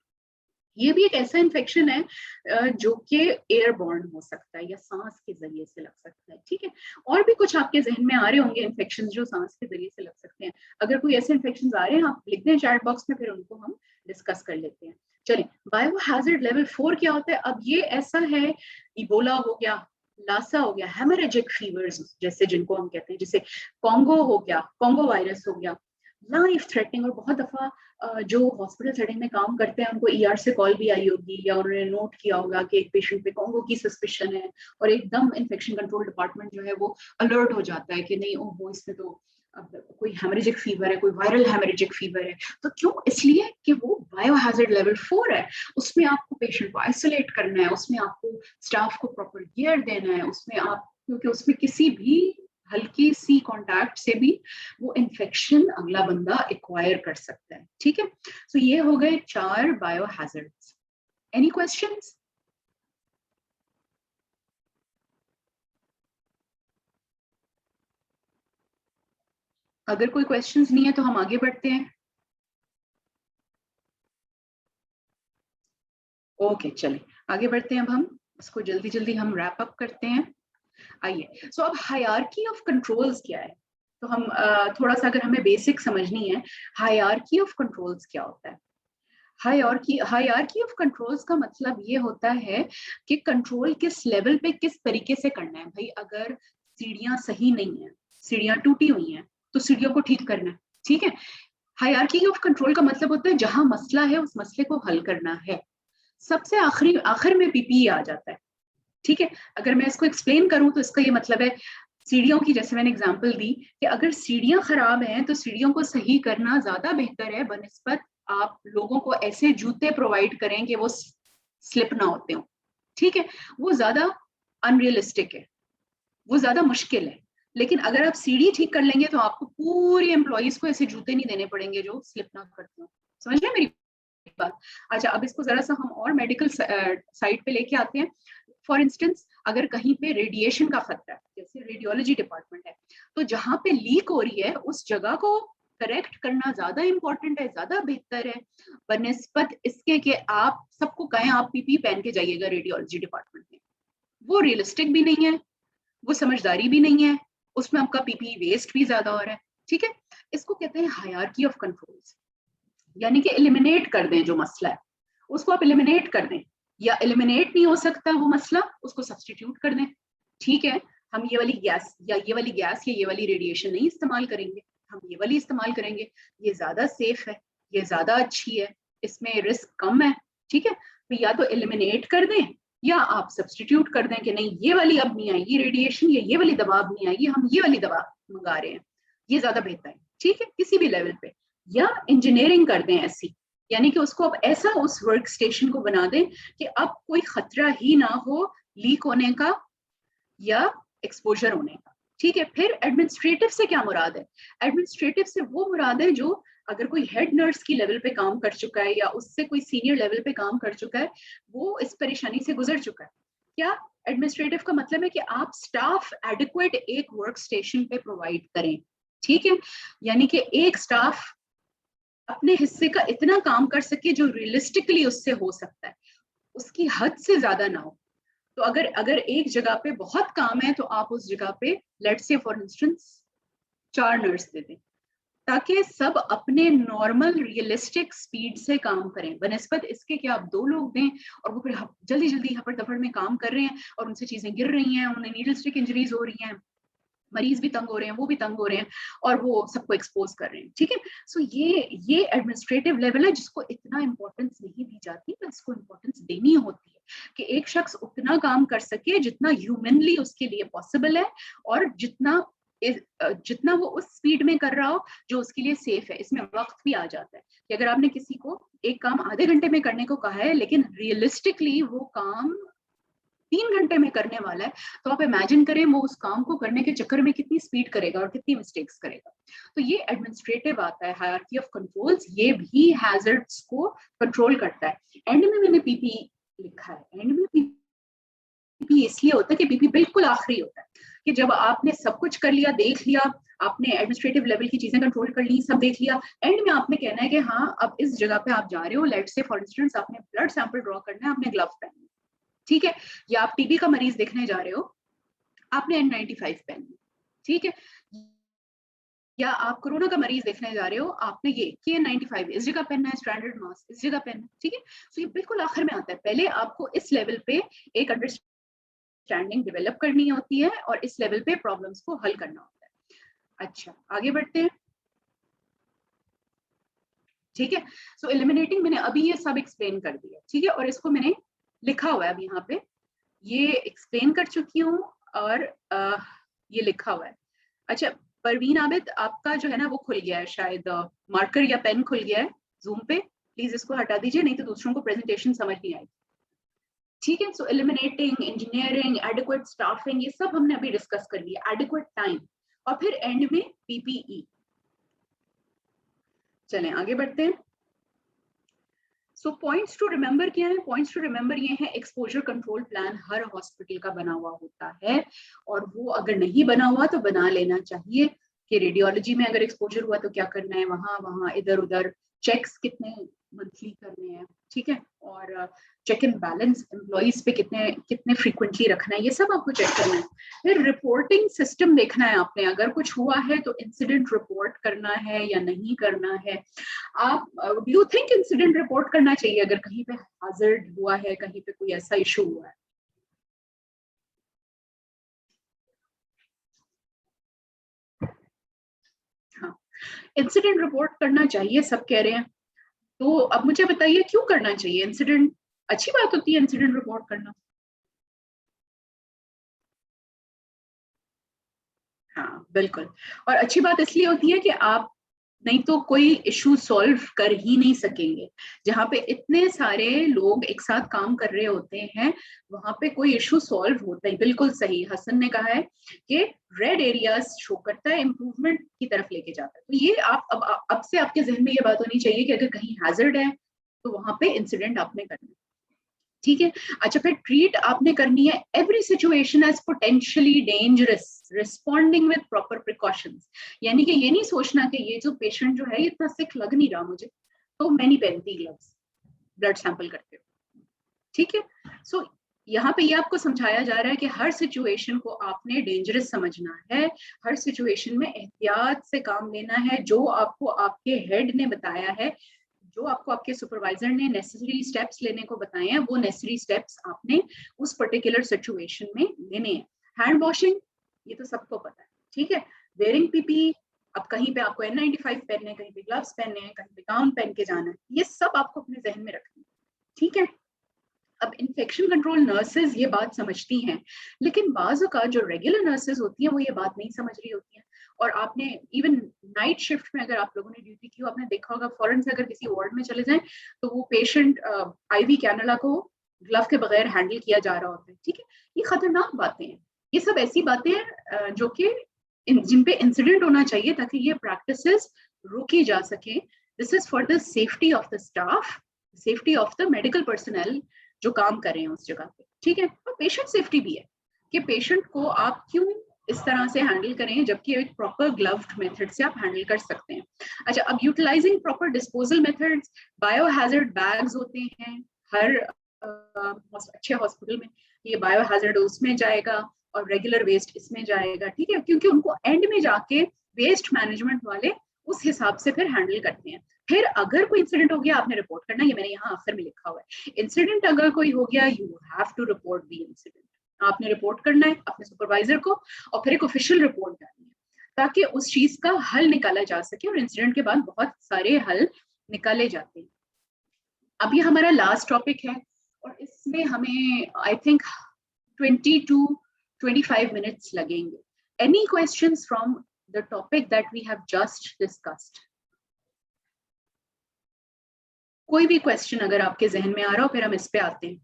ये भी एक ऐसा इन्फेक्शन है जो कि एयरबॉर्न हो सकता है या सांस के जरिए से लग सकता है, ठीक है। और भी कुछ आपके जहन में आ रहे होंगे इन्फेक्शन जो सांस के जरिए से लग सकते हैं। अगर कोई ऐसे इन्फेक्शन आ रहे हैं आप लिख दें चैट बॉक्स में, फिर उनको हम डिस्कस कर लेते हैं। चलिए, बायो हैजर्ड लेवल 4 क्या होता है? अब ये ऐसा है, इबोला हो गया, लासा हो गया, हेमरेजिक फीवर्स जैसे जिनको हम कहते हैं, जैसे कॉन्गो हो गया, कॉन्गो वायरस हो गया, लाइफ थ्रेटनिंग। और बहुत दफा जो हॉस्पिटल सेटिंग में काम करते हैं उनको ER से कॉल भी आई होगी या उन्होंने नोट किया होगा कि एक पेशेंट पे कॉन्गो की सस्पिशन है, और एकदम इन्फेक्शन कंट्रोल डिपार्टमेंट जो है वो अलर्ट हो जाता है कि नहीं, ओहो इसमें तो अब कोई हेमरेजिक फीवर है, कोई वायरल हेमरेजिक फीवर है। तो क्यों? इसलिए कि वो बायोहैजर्ड लेवल 4 है, उसमें आपको पेशेंट को आइसोलेट करना है, उसमें आपको स्टाफ को प्रॉपर केयर देना है, उसमें आप, क्योंकि उसमें किसी भी हल्की सी कॉन्टैक्ट से भी वो इन्फेक्शन अगला बंदा एक्वायर कर सकता है, ठीक है। सो ये हो गए 4 बायो हैजर्ड्स। Any questions? अगर कोई क्वेश्चंस नहीं है तो हम आगे बढ़ते हैं। ओके, चलिए आगे बढ़ते हैं। अब हम इसको जल्दी जल्दी हम रैप अप करते हैं। आइए, सो अब हायरार्की ऑफ कंट्रोल्स क्या है? तो हम थोड़ा सा अगर हमें बेसिक समझनी है, हायरार्की ऑफ कंट्रोल्स क्या होता है? हायरार्की ऑफ कंट्रोल्स का मतलब ये होता है कि कंट्रोल किस लेवल पे किस तरीके से करना है। भाई, अगर सीढ़ियां सही नहीं है, सीढ़ियां टूटी हुई हैं, तो सीढ़ियों को ठीक करना है, ठीक है। हायरार्की ऑफ कंट्रोल का मतलब होता है जहां मसला है उस मसले को हल करना है। सबसे आखिरी आखिर में PPE आ जाता है, ठीक है। अगर मैं इसको एक्सप्लेन करूं तो इसका ये मतलब है, सीढ़ियों की जैसे मैंने एग्जांपल दी कि अगर सीढ़ियां खराब हैं तो सीढ़ियों को सही करना ज्यादा बेहतर है बनिस्बत आप लोगों को ऐसे जूते प्रोवाइड करें कि वो स्लिप ना होते हो, ठीक है। वो ज्यादा अनरियलिस्टिक है, वो ज्यादा मुश्किल है। लेकिन अगर आप सीढ़ी ठीक कर लेंगे तो आपको पूरे एम्प्लॉइज को ऐसे जूते नहीं देने पड़ेंगे जो स्लिप ना करते हो। समझ रहे हैं मेरी बात? अच्छा, अब इसको जरा सा हम और मेडिकल साइड पे लेके आते हैं। फॉर इंस्टेंस, अगर कहीं पे रेडिएशन का खतरा है, जैसे रेडियोलॉजी डिपार्टमेंट है, तो जहां पे लीक हो रही है उस जगह को करेक्ट करना ज्यादा इंपॉर्टेंट है, ज्यादा बेहतर है बनस्पत इसके कि आप सबको कहें आप PPE पहन के जाइएगा रेडियोलॉजी डिपार्टमेंट में। वो रियलिस्टिक भी नहीं है, वो समझदारी भी नहीं है, उसमें आपका PPE वेस्ट भी ज्यादा हो रहा है, ठीक है। इसको कहते हैं हायरार्की ऑफ कंट्रोल्स, यानी कि एलिमिनेट कर दें जो मसला है उसको आप एलिमिनेट कर दें, या एलिमिनेट नहीं हो सकता वो मसला, उसको सब्सटीट्यूट कर दें, ठीक है। हम ये वाली गैस या ये वाली गैस या ये वाली रेडिएशन नहीं इस्तेमाल करेंगे, हम ये वाली इस्तेमाल करेंगे, ये ज्यादा सेफ है, ये ज्यादा अच्छी है, इसमें रिस्क कम है, ठीक है। तो या तो एलिमिनेट कर दें या आप सब्सटीट्यूट कर दें कि नहीं ये वाली अब नहीं आएगी रेडिएशन, या ये वाली दवा अब नहीं आएगी, हम ये वाली दवा मंगा रहे हैं, ये ज्यादा बेहतर है, ठीक है, किसी भी लेवल पे। या इंजीनियरिंग कर दें ऐसी, यानी कि उसको अब ऐसा उस वर्क स्टेशन को बना दें कि अब कोई खतरा ही ना हो लीक होने का या एक्सपोजर होने का, ठीक है। फिर एडमिनिस्ट्रेटिव से क्या मुराद है? एडमिनिस्ट्रेटिव से वो मुराद है जो अगर कोई हेड नर्स की लेवल पे काम कर चुका है या उससे कोई सीनियर लेवल पे काम कर चुका है, वो इस परेशानी से गुजर चुका है। क्या एडमिनिस्ट्रेटिव का मतलब है कि आप स्टाफ एडिक्वेट एक वर्क स्टेशन पे प्रोवाइड करें, ठीक है, यानी कि एक स्टाफ अपने हिस्से का इतना काम कर सके जो रियलिस्टिकली उससे हो सकता है, उसकी हद से ज्यादा ना हो। तो अगर अगर एक जगह पे बहुत काम है तो आप उस जगह पे let's say for instance 4 nurse दे दें, ताकि सब अपने नॉर्मल रियलिस्टिक स्पीड से काम करें, बनस्पत इसके कि आप 2 लोग दें और वो फिर जल्दी जल्दी हपड़ दपड़ में काम कर रहे हैं और उनसे चीजें गिर रही हैं, उन्हें नीडल स्टिक इंजरीज हो रही हैं, मरीज भी तंग हो रहे हैं, वो भी तंग हो रहे हैं और वो सबको एक्सपोज कर रहे हैं, ठीक है। सो ये एडमिनिस्ट्रेटिव लेवल है जिसको इतना इंपॉर्टेंस नहीं दी जाती, पर इसको इंपॉर्टेंस देनी होती है कि एक शख्स उतना काम कर सके जितना ह्यूमनली उसके लिए पॉसिबल है और जितना वो उस स्पीड में कर रहा हो जो उसके लिए सेफ है। इसमें वक्त भी आ जाता है कि अगर आपने किसी को एक काम आधे घंटे में करने को कहा है लेकिन रियलिस्टिकली वो काम 3 घंटे में करने वाला है, तो आप इमेजिन करें वो उस काम को करने के चक्कर में कितनी स्पीड करेगा और कितनी मिस्टेक्स करेगा। तो ये एडमिनिस्ट्रेटिव आता है, हायरार्की ऑफ कंट्रोल्स, ये भी हैजर्ड्स को कंट्रोल करता है। एंड में मैंने पीपी लिखा है, एंड में पीपी इसलिए होता है कि पीपी बिल्कुल आखिरी होता है कि जब आपने सब कुछ कर लिया, देख लिया, आपने एडमिनिस्ट्रेटिव लेवल की चीजें कंट्रोल कर ली, सब देख लिया, एंड में आपने कहना है कि हाँ अब इस जगह पे आप जा रहे हो, लेट्स से फॉर इंस्टेंस आपने ब्लड सैंपल ड्रॉ करना है, आपने ग्लव्स पहनने, ठीक है, या आप टीबी का मरीज देखने जा रहे हो, आपने N95 पहननी, ठीक है, या आप कोरोना का मरीज देखने जा रहे हो, आपने ये KN95 इस जगह पहनना है, स्टैंडर्ड मास्क इस जगह पहनना है, ठीक है। तो ये बिल्कुल आखिर में आता है, पहले आपको इस लेवल पे एक अंडरस्टैंडिंग डेवलप करनी होती है और इस लेवल पे प्रॉब्लम्स को हल करना होता है। अच्छा आगे बढ़ते हैं, ठीक है। सो एलिमिनेटिंग मैंने अभी ये सब एक्सप्लेन कर दिया, ठीक है, और इसको मैंने लिखा हुआ है अभी यहाँ पे, ये एक्सप्लेन कर चुकी हूँ और ये लिखा हुआ है। अच्छा परवीन आबिद आपका जो है ना वो खुल गया है शायद, मार्कर या पेन खुल गया है जूम पे, प्लीज इसको हटा दीजिए नहीं तो दूसरों को प्रेजेंटेशन समझ नहीं आएगी, ठीक है। सो एलिमिनेटिंग, इंजीनियरिंग, एडिक्वेट स्टाफिंग, ये सब हमने अभी डिस्कस कर लिया, एडिक्वेट टाइम, और फिर एंड में पीपीई। चलें आगे बढ़ते हैं। सो पॉइंट्स टू रिमेंबर क्या है? पॉइंट्स टू रिमेंबर ये है, एक्सपोजर कंट्रोल प्लान हर हॉस्पिटल का बना हुआ होता है और वो अगर नहीं बना हुआ तो बना लेना चाहिए कि रेडियोलॉजी में अगर एक्सपोजर हुआ तो क्या करना है, वहां वहां इधर उधर चेक्स कितने मंथली करने हैं, ठीक है, और चेक एंड बैलेंस एम्प्लॉइज पे कितने कितने फ्रीक्वेंटली रखना है, ये सब आपको चेक करना है। फिर रिपोर्टिंग सिस्टम देखना है आपने, अगर कुछ हुआ है तो इंसिडेंट रिपोर्ट करना है या नहीं करना है। आप do you think incident report करना चाहिए अगर कहीं पे हैजर्ड हुआ है, कहीं पे कोई ऐसा इशू हुआ है? हाँ इंसिडेंट रिपोर्ट करना चाहिए, सब कह रहे हैं, तो अब मुझे बताइए क्यों करना चाहिए इंसिडेंट? अच्छी बात होती है इंसिडेंट रिपोर्ट करना। हाँ बिल्कुल, और अच्छी बात इसलिए होती है कि आप नहीं तो कोई इशू सॉल्व कर ही नहीं सकेंगे। जहाँ पे इतने सारे लोग एक साथ काम कर रहे होते हैं वहां पे कोई इशू सॉल्व होता है। बिल्कुल सही हसन ने कहा है कि रेड एरियाज शो करता है, इंप्रूवमेंट की तरफ लेके जाता है। तो ये आप अब से आपके जहन में ये बात होनी चाहिए कि अगर कहीं हैजर्ड है तो वहां पे इंसिडेंट आपने करना है, ठीक है। अच्छा फिर ट्रीट आपने करनी है every situation as potentially dangerous, responding with proper precautions, यानी कि ये नहीं सोचना कि ये जो पेशेंट जो है इतना सिक लग नहीं रहा मुझे तो मैं नहीं पहनती ग्लव्स ब्लड सैंपल करते हो, ठीक है। सो यहाँ पे ये आपको समझाया जा रहा है कि हर सिचुएशन को आपने डेंजरस समझना है, हर सिचुएशन में एहतियात से काम लेना है, जो आपको आपके हेड ने बताया है, जो आपको आपके सुपरवाइजर ने नेसेसरी स्टेप्स लेने को बताए हैं, वो नेसेसरी स्टेप्स आपने उस पर्टिकुलर सिचुएशन में लेने हैं। हैंड वॉशिंग ये तो सबको पता है, ठीक है। वेयरिंग पीपी, अब कहीं पे आपको N95 पहनने हैं, कहीं पे ग्लव्स पहनने हैं, कहीं पे गाउन पहन के जाना है, ये सब आपको अपने जहन में रखना है, ठीक है। अब इन्फेक्शन कंट्रोल नर्सेज ये बात समझती हैं, लेकिन बाज़ औक़ात जो रेगुलर नर्सेज होती हैं वो ये बात नहीं समझ रही होती हैं। और आपने इवन नाइट शिफ्ट में अगर आप लोगों ने ड्यूटी की हो, आपने देखा होगा फौरन से अगर किसी वार्ड में चले जाएं तो वो पेशेंट आईवी कैनुला को ग्लव के बगैर हैंडल किया जा रहा होता है। ठीक है, ये खतरनाक बातें हैं। ये सब ऐसी बातें हैं जो कि जिन पे इंसिडेंट होना चाहिए ताकि ये प्रैक्टिसेस रोकी जा सके। This is for the safety of the staff, safety of the medical personnel जो काम कर रहे हैं उस जगह पे। ठीक है, और पेशेंट सेफ्टी भी है कि पेशेंट को आप क्यों इस तरह से हैंडल करें, जबकि एक प्रॉपर ग्लव्ड मेथड से आप हैंडल कर सकते हैं। अच्छा, अब utilising proper disposal methods, biohazard bags होते हैं हर अच्छे हॉस्पिटल में, ये बायोहैजर्ड उसमें जाएगा और रेगुलर वेस्ट इसमें जाएगा। ठीक है, क्योंकि उनको एंड में जाके वेस्ट मैनेजमेंट वाले उस हिसाब से फिर हैंडल करते हैं। फिर अगर कोई इंसिडेंट हो गया आपने रिपोर्ट करना, ये मैंने यहाँ आखिर में लिखा हुआ है। इंसिडेंट अगर कोई हो गया, you have to report the incident. आपने रिपोर्ट करना है अपने सुपरवाइजर को और फिर एक ऑफिशियल रिपोर्ट डालनी है ताकि उस चीज का हल निकाला जा सके। और इंसिडेंट के बाद बहुत सारे हल निकाले जाते हैं। अब ये हमारा लास्ट टॉपिक है और इसमें हमें आई थिंक 20 to 25 minutes लगेंगे। Any questions from the topic that we have just discussed? कोई भी क्वेश्चन अगर आपके जहन में आ रहा हो फिर हम इस पे आते हैं।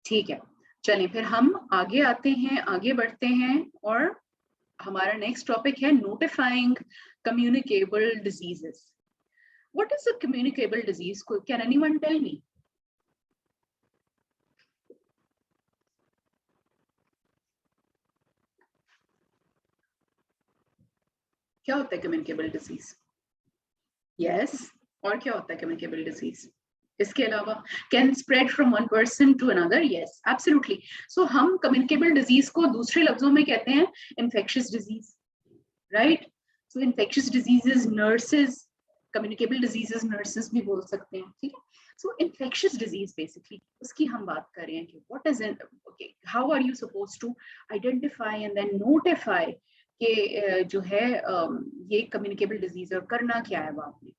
ठीक है, चलिए फिर हम आगे आते हैं, आगे बढ़ते हैं और हमारा नेक्स्ट टॉपिक है notifying communicable diseases. What is a communicable disease? Can anyone tell me? क्या होता है कम्युनिकेबल डिजीज? यस, और क्या होता है कम्युनिकेबल डिजीज इसके अलावा? Can spread from one person to another. Yes, absolutely. So हम कम्युनिकेबल डिजीज को दूसरे लफ्जों में कहते हैं infectious disease, right? So infectious diseases nurses, communicable diseases nurses भी बोल सकते हैं। ठीक है, सो इन्फेक्शियस डिजीज बेसिकली उसकी हम बात कर रहे हैं कि what is in, okay, how are you supposed to identify and then notify कि जो है ये कम्युनिकेबल डिजीज और करना क्या है वो आपने।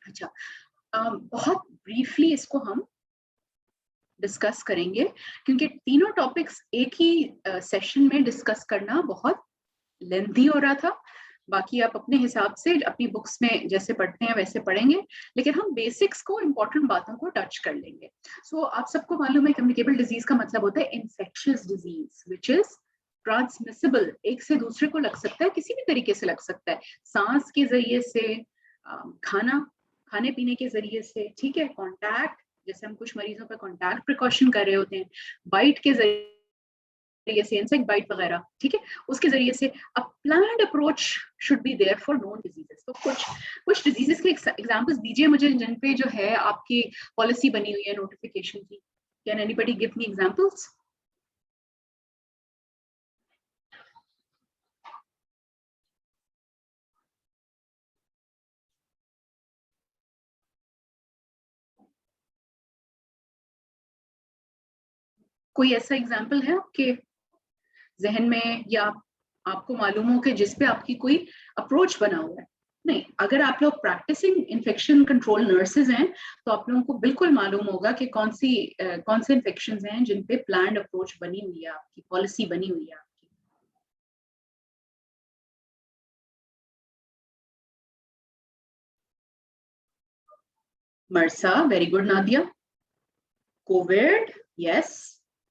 अच्छा, बहुत ब्रीफली इसको हम डिस्कस करेंगे क्योंकि तीनों टॉपिक्स एक ही सेशन में डिस्कस करना बहुत लेंथी हो रहा था। बाकी आप अपने हिसाब से अपनी बुक्स में जैसे पढ़ते हैं वैसे पढ़ेंगे, लेकिन हम बेसिक्स को, इंपॉर्टेंट बातों को टच कर लेंगे। सो आप सबको मालूम है कम्युनिकेबल डिजीज का मतलब होता है infectious disease which is transmissible. एक से दूसरे को लग सकता है, किसी भी तरीके से लग सकता है, सांस के जरिए से, खाने पीने के जरिए से, ठीक है, कॉन्टैक्ट, जैसे हम कुछ मरीजों पर कॉन्टैक्ट प्रिकॉशन कर रहे होते हैं, बाइट के जरिए से, इंसेक्ट बाइट वगैरह, ठीक है, उसके जरिए से। A planned approach should be there for known diseases. तो कुछ डिजीजेस के एग्जांपल्स दीजिए मुझे जिन पे जो है आपकी पॉलिसी बनी हुई है नोटिफिकेशन की। Can anybody give me examples? कोई ऐसा एग्जाम्पल है आपके जहन में या आपको मालूम हो कि जिस पे आपकी कोई अप्रोच बना हुआ है? नहीं, अगर आप लोग प्रैक्टिसिंग इन्फेक्शन कंट्रोल नर्सेज हैं तो आप लोगों को बिल्कुल मालूम होगा कि कौन से इन्फेक्शंस हैं जिन पे प्लान्ड अप्रोच बनी हुई है, आपकी पॉलिसी बनी हुई है आपकी। MRSA, very good Nadia. Covid, yes,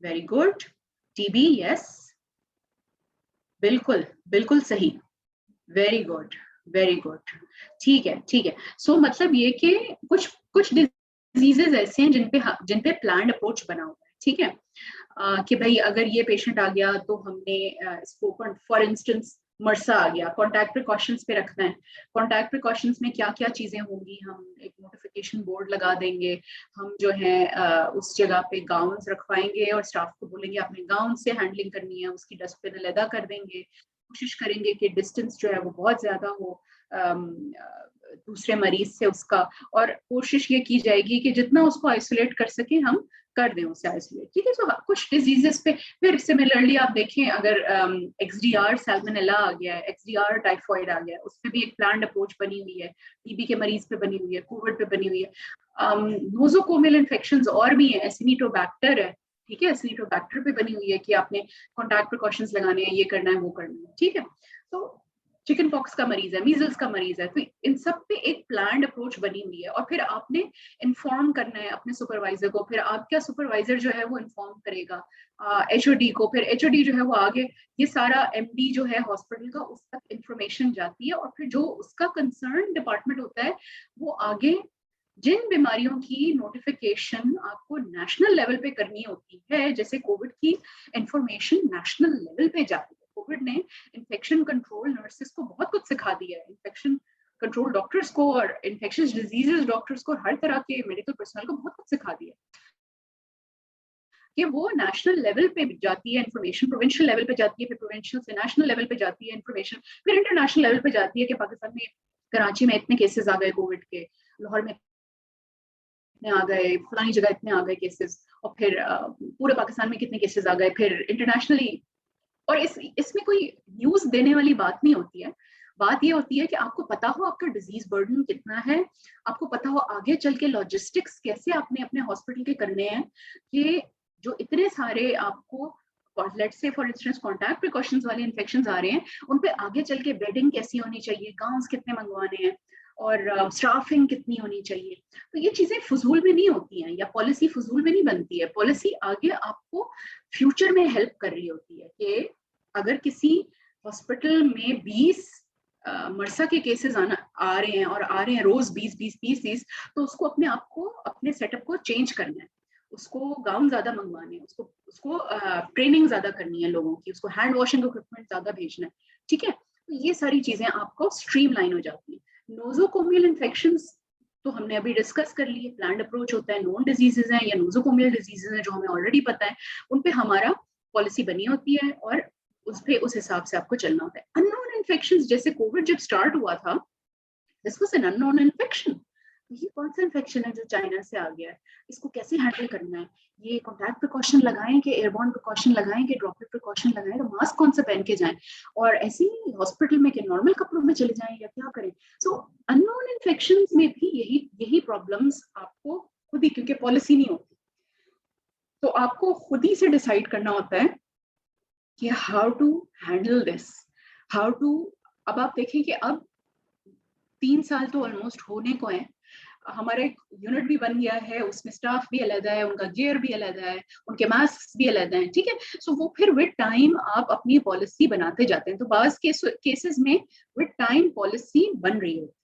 very good. TB, yes, बिल्कुल बिल्कुल सही, वेरी गुड, वेरी गुड। ठीक है, ठीक है। सो मतलब ये कि कुछ कुछ डिजीजेस ऐसे हैं जिन पे प्लान्ड अप्रोच बना हुआ है। ठीक है, कि भाई अगर ये पेशेंट आ गया तो हमने इसको, फॉर इंस्टेंस मर्सा आ गया, कॉन्टैक्ट प्रिकॉशंस पे रखना है। कॉन्टैक्ट प्रिकॉशंस में क्या क्या चीजें होंगी, हम एक नोटिफिकेशन बोर्ड लगा देंगे, हम जो है उस जगह पे गाउन्स रखवाएंगे और स्टाफ को बोलेंगे आपने गाउन से हैंडलिंग करनी है, उसकी डस्टबिन अलहदा कर देंगे। कोशिश करेंगे कि डिस्टेंस जो है वो बहुत ज्यादा हो दूसरे मरीज से उसका, और कोशिश ये की जाएगी कि जितना उसको आइसोलेट कर सके हम कर दें उसे आइसोलेट, ठीक है। सो कुछ डिजीजेस पे फिर सिमिलरली आप देखें, अगर XDR सैल्मोनेला आ गया है, XDR टाइफॉइड आ गया है, उस पर भी एक प्लान्ड अप्रोच बनी हुई है, टीबी के मरीज पे बनी हुई है, कोविड पे बनी हुई है। नोजोकोमियल इन्फेक्शंस और भी है, एसिनिटोबैक्टर है, ठीक है, एसिनिटोबैक्टर पे बनी हुई है कि आपने कॉन्टैक्ट प्रिकॉशंस लगाने हैं, ये करना है, वो करना है, ठीक है। तो चिकन पॉक्स का मरीज है, मीजल्स का मरीज है, तो इन सब पे एक प्लान्ड अप्रोच बनी हुई है, और फिर आपने इन्फॉर्म करना है अपने सुपरवाइजर को, फिर आपका सुपरवाइजर जो है वो इन्फॉर्म करेगा HOD को, फिर HOD जो है वो आगे ये सारा MD जो है हॉस्पिटल का, उस तक इंफॉर्मेशन जाती है, और फिर जो उसका कंसर्न डिपार्टमेंट होता है वो आगे जिन बीमारियों की नोटिफिकेशन आपको नेशनल लेवल पे करनी होती है, जैसे कोविड की इंफॉर्मेशन नेशनल लेवल पे जाती है। कोविड ने इन्फेक्शन कंट्रोल नर्सेस को बहुत कुछ सिखा दिया है, इन्फेक्शन कंट्रोल डॉक्टर्स को और इन्फेक्शियस डिजीजेस डॉक्टर्स को, हर तरह के मेडिकल पर्सनल को बहुत कुछ सिखा दिया कि वो नेशनल लेवल पे जाती है इन्फॉर्मेशन, प्रोविंशियल लेवल पे जाती है, फिर प्रोविंशियल से नेशनल लेवल पे जाती है इन्फॉर्मेशन, फिर इंटरनेशनल लेवल पे जाती है कि पाकिस्तान में कराची में इतने केसेस आ गए कोविड के, लाहौर में इतने आ गए, फलानी जगह इतने आ गए केसेस, और फिर पूरे पाकिस्तान में कितने केसेस आ गए, फिर इंटरनेशनली। और इसमें कोई न्यूज देने वाली बात नहीं होती है, बात ये होती है कि आपको पता हो आपका डिजीज बर्डन कितना है, आपको पता हो आगे चल के लॉजिस्टिक्स कैसे आपने अपने हॉस्पिटल के करने हैं, कि जो इतने सारे आपको let's say for instance contact precautions वाले इन्फेक्शंस आ रहे हैं, उन पे आगे चल के बेडिंग कैसी होनी चाहिए, गाउन्स कितने मंगवाने हैं, और स्टाफिंग कितनी होनी चाहिए। तो ये चीजें फजूल में नहीं होती हैं, या पॉलिसी फजूल में नहीं बनती है, पॉलिसी आगे आपको फ्यूचर में हेल्प कर रही होती है कि अगर किसी हॉस्पिटल में 20 मरसा के केसेस आ रहे हैं, और आ रहे हैं रोज 20-20-30-30, तो उसको अपने आप को, अपने सेटअप को चेंज करना है, उसको गाउन ज्यादा मंगवाने हैं, उसको ट्रेनिंग ज्यादा करनी है लोगों की, उसको हैंड वॉशिंग इक्विपमेंट ज्यादा भेजना है, ठीक है। तो ये सारी चीजें आपको स्ट्रीमलाइन हो जाती है। नोजोकोमियल इन्फेक्शंस तो हमने अभी डिस्कस कर लिए, प्लान्ड अप्रोच होता है, नोन डिजीजेज हैं या नोजोकोमियल डिजीजेज हैं जो हमें ऑलरेडी पता है, उन पे हमारा पॉलिसी बनी होती है, और उस हिसाब से आपको चलना होता है। अननोन इन्फेक्शंस, जैसे कोविड जब स्टार्ट हुआ था, this was an unknown infection, ये कौन सा इन्फेक्शन है जो चाइना से आ गया है, इसको कैसे हैंडल करना है, ये कॉन्टैक्ट प्रिकॉशन लगाएं कि एयरबॉर्न प्रिकॉशन लगाएं कि ड्रॉपलेट प्रिकॉशन लगाएं, तो मास्क कौन सा पहन के जाएं, और ऐसे ही हॉस्पिटल में कि नॉर्मल कपड़ों में चले जाएं या क्या करें। सो अननोन इन्फेक्शंस में भी यही प्रॉब्लम्स आपको खुद ही, क्योंकि पॉलिसी नहीं होती, तो आपको खुद ही से डिसाइड करना होता है कि how to handle this, how to. अब आप देखें कि अब 3 साल तो ऑलमोस्ट होने को है, हमारा एक यूनिट भी बन गया है, उसमें स्टाफ भी अलग है, उनका गियर भी अलग है, उनके मास्क भी अलग हैं, ठीक है। सो वो फिर विद टाइम आप अपनी पॉलिसी बनाते जाते हैं, तो बाज केसेस में विद टाइम पॉलिसी बन रही होती है।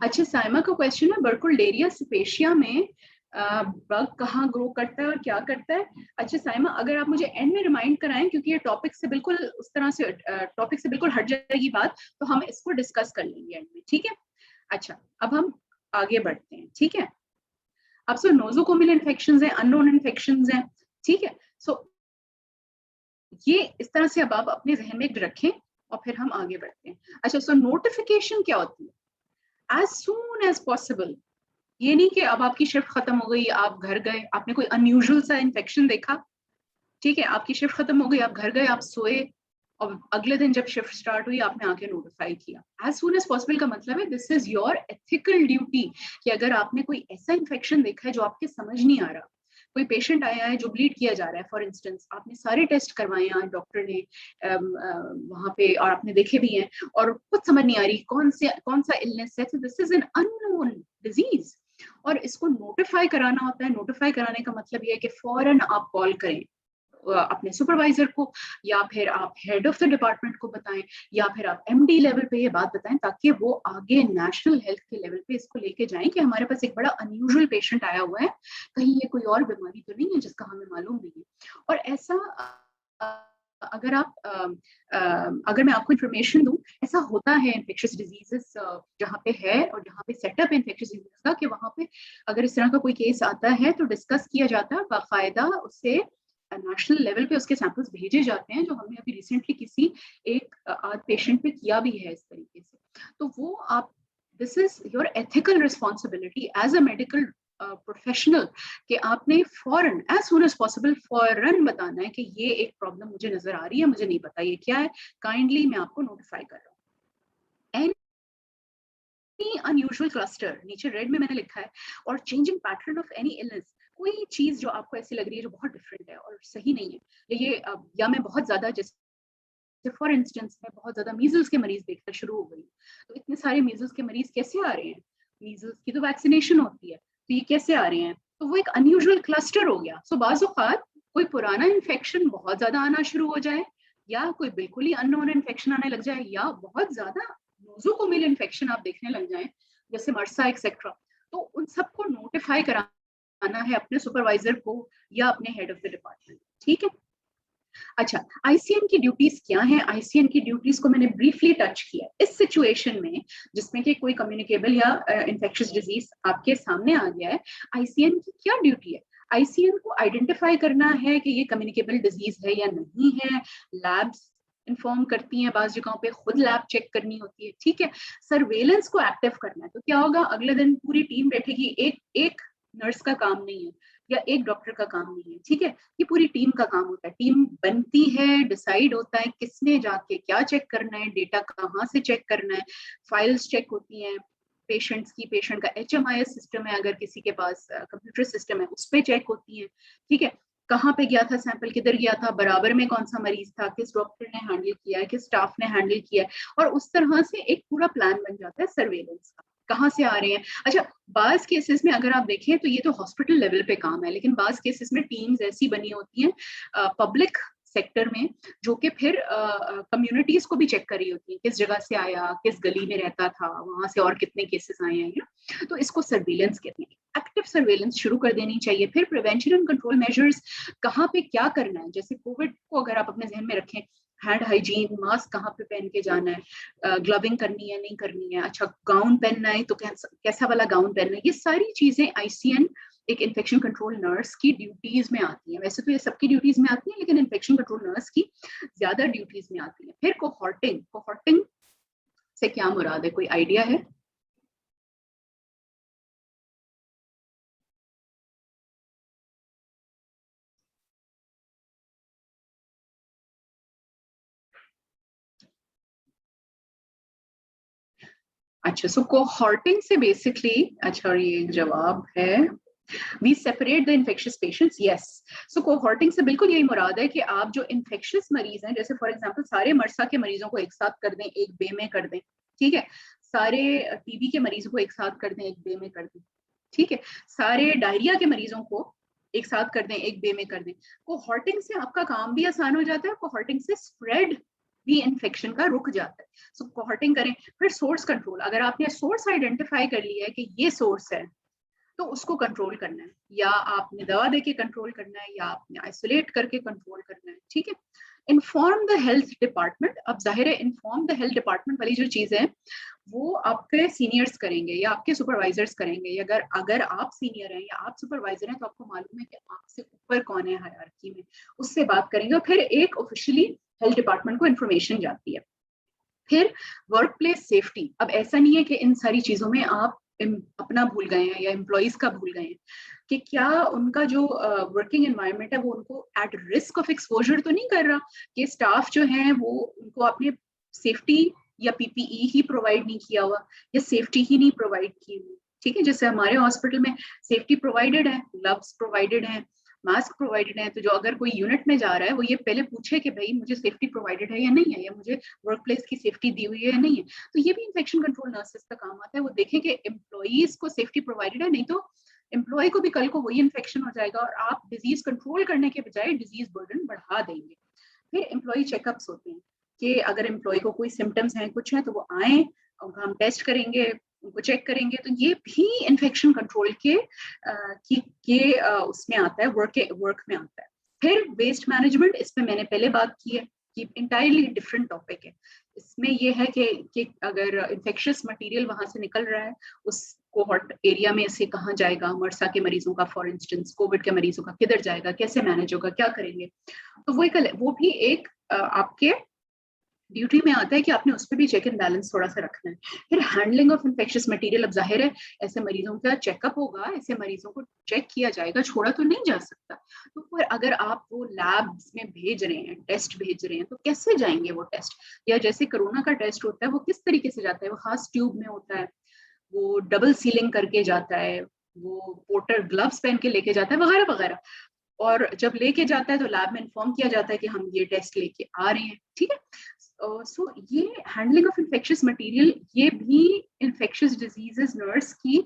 अच्छा, साइमा का क्वेश्चन है, बर्कुलडेरिया स्पेशिया में बग कहाँ ग्रो करता है और क्या करता है। अच्छा साइमा, अगर आप मुझे एंड में रिमाइंड कराएं, क्योंकि ये टॉपिक से बिल्कुल उस तरह से टॉपिक से बिल्कुल हट जाएगी बात, तो हम इसको डिस्कस कर लेंगे एंड में, ठीक है। अच्छा, अब हम आगे बढ़ते हैं, ठीक है। अब सो नोजोकोमियल इन्फेक्शंस हैं, अननोन इन्फेक्शंस हैं, ठीक है। सो ये इस तरह से अब आप अपने जहन में रखें, और फिर हम आगे बढ़ते हैं। अच्छा, सो नोटिफिकेशन क्या होती है, एज सून एज पॉसिबल, ये नहीं कि अब आपकी शिफ्ट खत्म हो गई, आप घर गए, आपने कोई अनयूजुअल सा इन्फेक्शन देखा, ठीक है, आपकी शिफ्ट खत्म हो गई, आप घर गए, आप सोए, और अगले दिन जब शिफ्ट स्टार्ट हुई आपने आके नोटिफाई किया। एज सून एज पॉसिबल का मतलब है this is your ethical duty, कि अगर आपने कोई ऐसा इन्फेक्शन देखा है जो आपके समझ नहीं आ रहा, कोई पेशेंट आया है जो ब्लीड किया जा रहा है फॉर इंस्टेंस, आपने सारे टेस्ट करवाए हैं डॉक्टर ने वहां पे, और आपने देखे भी हैं, और कुछ समझ नहीं आ रही कौन सा इलनेस है, this is an unknown disease, और इसको नोटिफाई कराना होता है। नोटिफाई कराने का मतलब ये है कि फौरन आप कॉल करें अपने सुपरवाइजर को, या फिर आप हेड ऑफ द डिपार्टमेंट को बताएं, या फिर आप MD लेवल पे ये बात बताएं, ताकि वो आगे नेशनल हेल्थ के लेवल पे इसको लेके जाएं कि हमारे पास एक बड़ा अनयूजुअल पेशेंट आया हुआ है, कहीं ये कोई और बीमारी तो नहीं है जिसका हमें मालूम नहीं है। और ऐसा अगर अगर मैं आपको इंफॉर्मेशन दूं, ऐसा होता है इन्फेक्शियस डिजीजेस जहाँ पे है, और जहाँ पे सेटअप इन्फेक्शियस डिजीज का, कि वहाँ पे अगर इस तरह का कोई केस आता है तो डिस्कस किया जाता है बाकायदा, उससे नेशनल लेवल पे उसके सैंपल्स भेजे जाते हैं, जो हमने अभी रिसेंटली किसी एक पेशेंट पे किया भी है इस तरीके से। तो वो आप this is your ethical responsibility as a medical professional कि आपने फौरन एज सुन एज पॉसिबल फौरन बताना है कि ये एक प्रॉब्लम मुझे नजर आ रही है, मुझे नहीं पता ये क्या है, काइंडली मैं आपको नोटिफाई कर रहा हूँ। अनयूजुअल क्लस्टर नीचे रेड में मैंने लिखा है, और changing pattern of any illness, कोई चीज जो आपको ऐसी लग रही है जो बहुत डिफरेंट है और सही नहीं है, ये या मैं बहुत ज्यादा, जैसे फॉर इंस्टेंस मैं बहुत ज्यादा मीजल्स के मरीज देखना शुरू हो गई, तो इतने सारे मीजल्स के मरीज कैसे आ रहे हैं, मीजल्स की तो वैक्सीनेशन होती है, तो ये कैसे आ रहे हैं, तो वो एक अनयूजुअल क्लस्टर हो गया। सो बाज़ औक़ात कोई पुराना इन्फेक्शन बहुत ज्यादा आना शुरू हो जाए, या कोई बिल्कुल ही अननोन इन्फेक्शन आने लग जाए, या बहुत ज्यादा नोजोकोमियल इन्फेक्शन आप देखने लग जाए जैसे मर्सा एक्सेट्रा, तो उन सबको नोटिफाई कराना है अपने सुपरवाइजर को या अपने हेड ऑफ द डिपार्टमेंट। ठीक है, अच्छा आईसीएन की ड्यूटीज क्या हैं? आईसीएन की ड्यूटीज को मैंने ब्रीफली टच किया। इस सिचुएशन में जिसमें कि कोई कम्युनिकेबल या इन्फेक्शियस डिजीज आपके सामने आ गया है, आईसीएन की क्या ड्यूटी है? आईसीएन को आइडेंटिफाई करना है कि ये कम्युनिकेबल डिजीज है या नहीं है। लैब्स इन्फॉर्म करती हैं, बाज जगहों पे खुद लैब चेक करनी होती है। ठीक है, सर्वेलेंस को एक्टिव करना है। तो क्या होगा, अगले दिन पूरी टीम बैठेगी, एक एक नर्स का काम नहीं है या एक डॉक्टर का काम नहीं है। ठीक है, ये पूरी टीम का काम होता है। टीम बनती है, डिसाइड होता है किसने जाके क्या चेक करना है, डेटा कहाँ से चेक करना है, फाइल्स चेक होती हैं पेशेंट्स की, पेशेंट का HMIS सिस्टम है अगर किसी के पास कंप्यूटर सिस्टम है उस पर चेक होती है। ठीक है, कहाँ पे गया था सैंपल, किधर गया था, बराबर में कौन सा मरीज था, किस डॉक्टर ने हैंडल किया है, किस स्टाफ ने हैंडल किया है, और उस तरह से एक पूरा प्लान बन जाता है सर्वेलेंस का, कहाँ से आ रहे हैं। अच्छा, बाज केसेस में अगर आप देखें तो ये तो हॉस्पिटल लेवल पे काम है, लेकिन बाज केसेस में टीम्स ऐसी बनी होती हैं पब्लिक सेक्टर में, जो कि फिर कम्युनिटीज को भी चेक कर रही होती है, किस जगह से आया, किस गली में रहता था, वहां से और कितने केसेस आए हैं। तो इसको सर्वेलेंस कहते हैं। एक्टिव सर्वेलेंस शुरू कर देनी चाहिए। फिर प्रिवेंशन एंड कंट्रोल मेजर्स, कहाँ पे क्या करना है, जैसे कोविड को अगर आप अपने जहन में रखें, हैंड हाइजीन, मास्क कहाँ पे पहन के जाना है, ग्लविंग करनी है नहीं करनी है, अच्छा गाउन पहनना है तो कैसा वाला गाउन पहनना है, ये सारी चीजें आईसीएन एक इन्फेक्शन कंट्रोल नर्स की ड्यूटीज में आती है। वैसे तो ये सबकी ड्यूटीज में आती है, लेकिन इन्फेक्शन कंट्रोल नर्स की ज्यादा ड्यूटीज में आती है। फिर कोहॉर्टिंग, कोहॉर्टिंग से क्या मुराद है, कोई आइडिया है? अच्छा, सो कोहॉर्टिंग से बेसिकली, अच्छा ये एक जवाब है, we separate the infectious patients, yes. So cohorting से बिल्कुल यही मुराद है कि आप जो इन्फेक्शियस मरीज हैं, जैसे फॉर एग्जांपल सारे मर्सा के मरीजों को एक साथ कर दें, एक बे में कर दें। ठीक है, सारे टीबी के मरीजों को एक साथ कर दें, एक बे में कर दें। ठीक है, सारे डायरिया के मरीजों को एक साथ कर दें, एक बे में कर दें। कोहॉर्टिंग से आपका काम भी आसान हो जाता है, कोहॉर्टिंग से स्प्रेड भी इन्फेक्शन का रुक जाता है। सो कोहॉर्टिंग करें। फिर सोर्स कंट्रोल, अगर आपने सोर्स आइडेंटिफाई कर लिया है कि ये सोर्स है, तो उसको कंट्रोल करना है, या आपने दवा देके कंट्रोल करना है, या आपने आइसोलेट करके कंट्रोल करना है। ठीक है, इन्फॉर्म द हेल्थ डिपार्टमेंट। अब जाहिर है इन्फॉर्म द हेल्थ डिपार्टमेंट वाली जो चीज है वो आपके सीनियर्स करेंगे या आपके सुपरवाइजर्स करेंगे। अगर अगर आप सीनियर हैं या आप सुपरवाइजर हैं तो आपको मालूम है कि आपसे ऊपर कौन है हायरार्की में, उससे बात करेंगे और फिर एक ऑफिशियली हेल्थ डिपार्टमेंट को इन्फॉर्मेशन जाती है। फिर वर्क प्लेस सेफ्टी, अब ऐसा नहीं है कि इन सारी चीजों में आप अपना भूल गए हैं या एम्प्लॉयज का भूल गए हैं, कि क्या उनका जो वर्किंग एनवायरनमेंट है वो उनको एट रिस्क ऑफ एक्सपोजर तो नहीं कर रहा, कि स्टाफ जो है वो उनको अपने सेफ्टी या पीपीई ही प्रोवाइड नहीं किया हुआ, या सेफ्टी ही नहीं प्रोवाइड की हुई। ठीक है, जैसे हमारे हॉस्पिटल में सेफ्टी प्रोवाइडेड है, ग्लव्स प्रोवाइडेड है, मास्क प्रोवाइडेड है, तो जो अगर कोई यूनिट में जा रहा है वो ये पहले पूछे कि भाई मुझे सेफ्टी प्रोवाइडेड है या नहीं है, या मुझे वर्क प्लेस की सेफ्टी दी हुई है या नहीं है। तो ये भी इन्फेक्शन कंट्रोल नर्सेस का काम आता है, वो देखें कि एम्प्लॉइज को सेफ्टी प्रोवाइडेड है, नहीं तो एम्प्लॉय को भी कल को वही इन्फेक्शन हो जाएगा और आप डिजीज कंट्रोल करने के बजाय डिजीज बर्डन बढ़ा देंगे। फिर एम्प्लॉय चेकअप्स होते हैं कि अगर एम्प्लॉय को कोई सिम्टम्स हैं, कुछ है, तो वो आए, उनका हम टेस्ट करेंगे, उनको चेक करेंगे। तो ये भी इन्फेक्शन कंट्रोल के उसमें आता है, वर्क में आता है। फिर वेस्ट मैनेजमेंट, इस पे मैंने पहले बात की है कि इंटायरली डिफरेंट टॉपिक है। इसमें ये है कि अगर इन्फेक्शियस मटेरियल वहां से निकल रहा है, उस कोहॉर्ट एरिया में से कहाँ जाएगा, मर्सा के मरीजों का फॉर इंस्टेंस, कोविड के मरीजों का किधर जाएगा, कैसे मैनेज होगा, क्या करेंगे। तो वो भी एक आपके ड्यूटी में आता है कि आपने उस पर भी चेक एंड बैलेंस थोड़ा सा रखना है। फिर हैंडलिंग ऑफ इन्फेक्शियस मटेरियल, अब जाहिर है ऐसे मरीजों का चेकअप होगा, ऐसे मरीजों को चेक किया जाएगा, छोड़ा तो नहीं जा सकता। तो फिर अगर आप वो लैब्स में भेज रहे हैं, टेस्ट भेज रहे हैं, तो कैसे जाएंगे वो टेस्ट? या जैसे कोरोना का टेस्ट होता है वो किस तरीके से जाता है? वो खास ट्यूब में होता है, वो डबल सीलिंग करके जाता है, वो पोर्टर ग्लव्स पहन के लेके जाता है, वगैरह वगैरह। और जब लेके जाता है तो लैब में इन्फॉर्म किया जाता है कि हम ये टेस्ट लेके आ रहे हैं, ठीक है। सो ये हैंडलिंग ऑफ इन्फेक्शियस मटेरियल, ये भी इन्फेक्शियस डिजीजेस नर्स की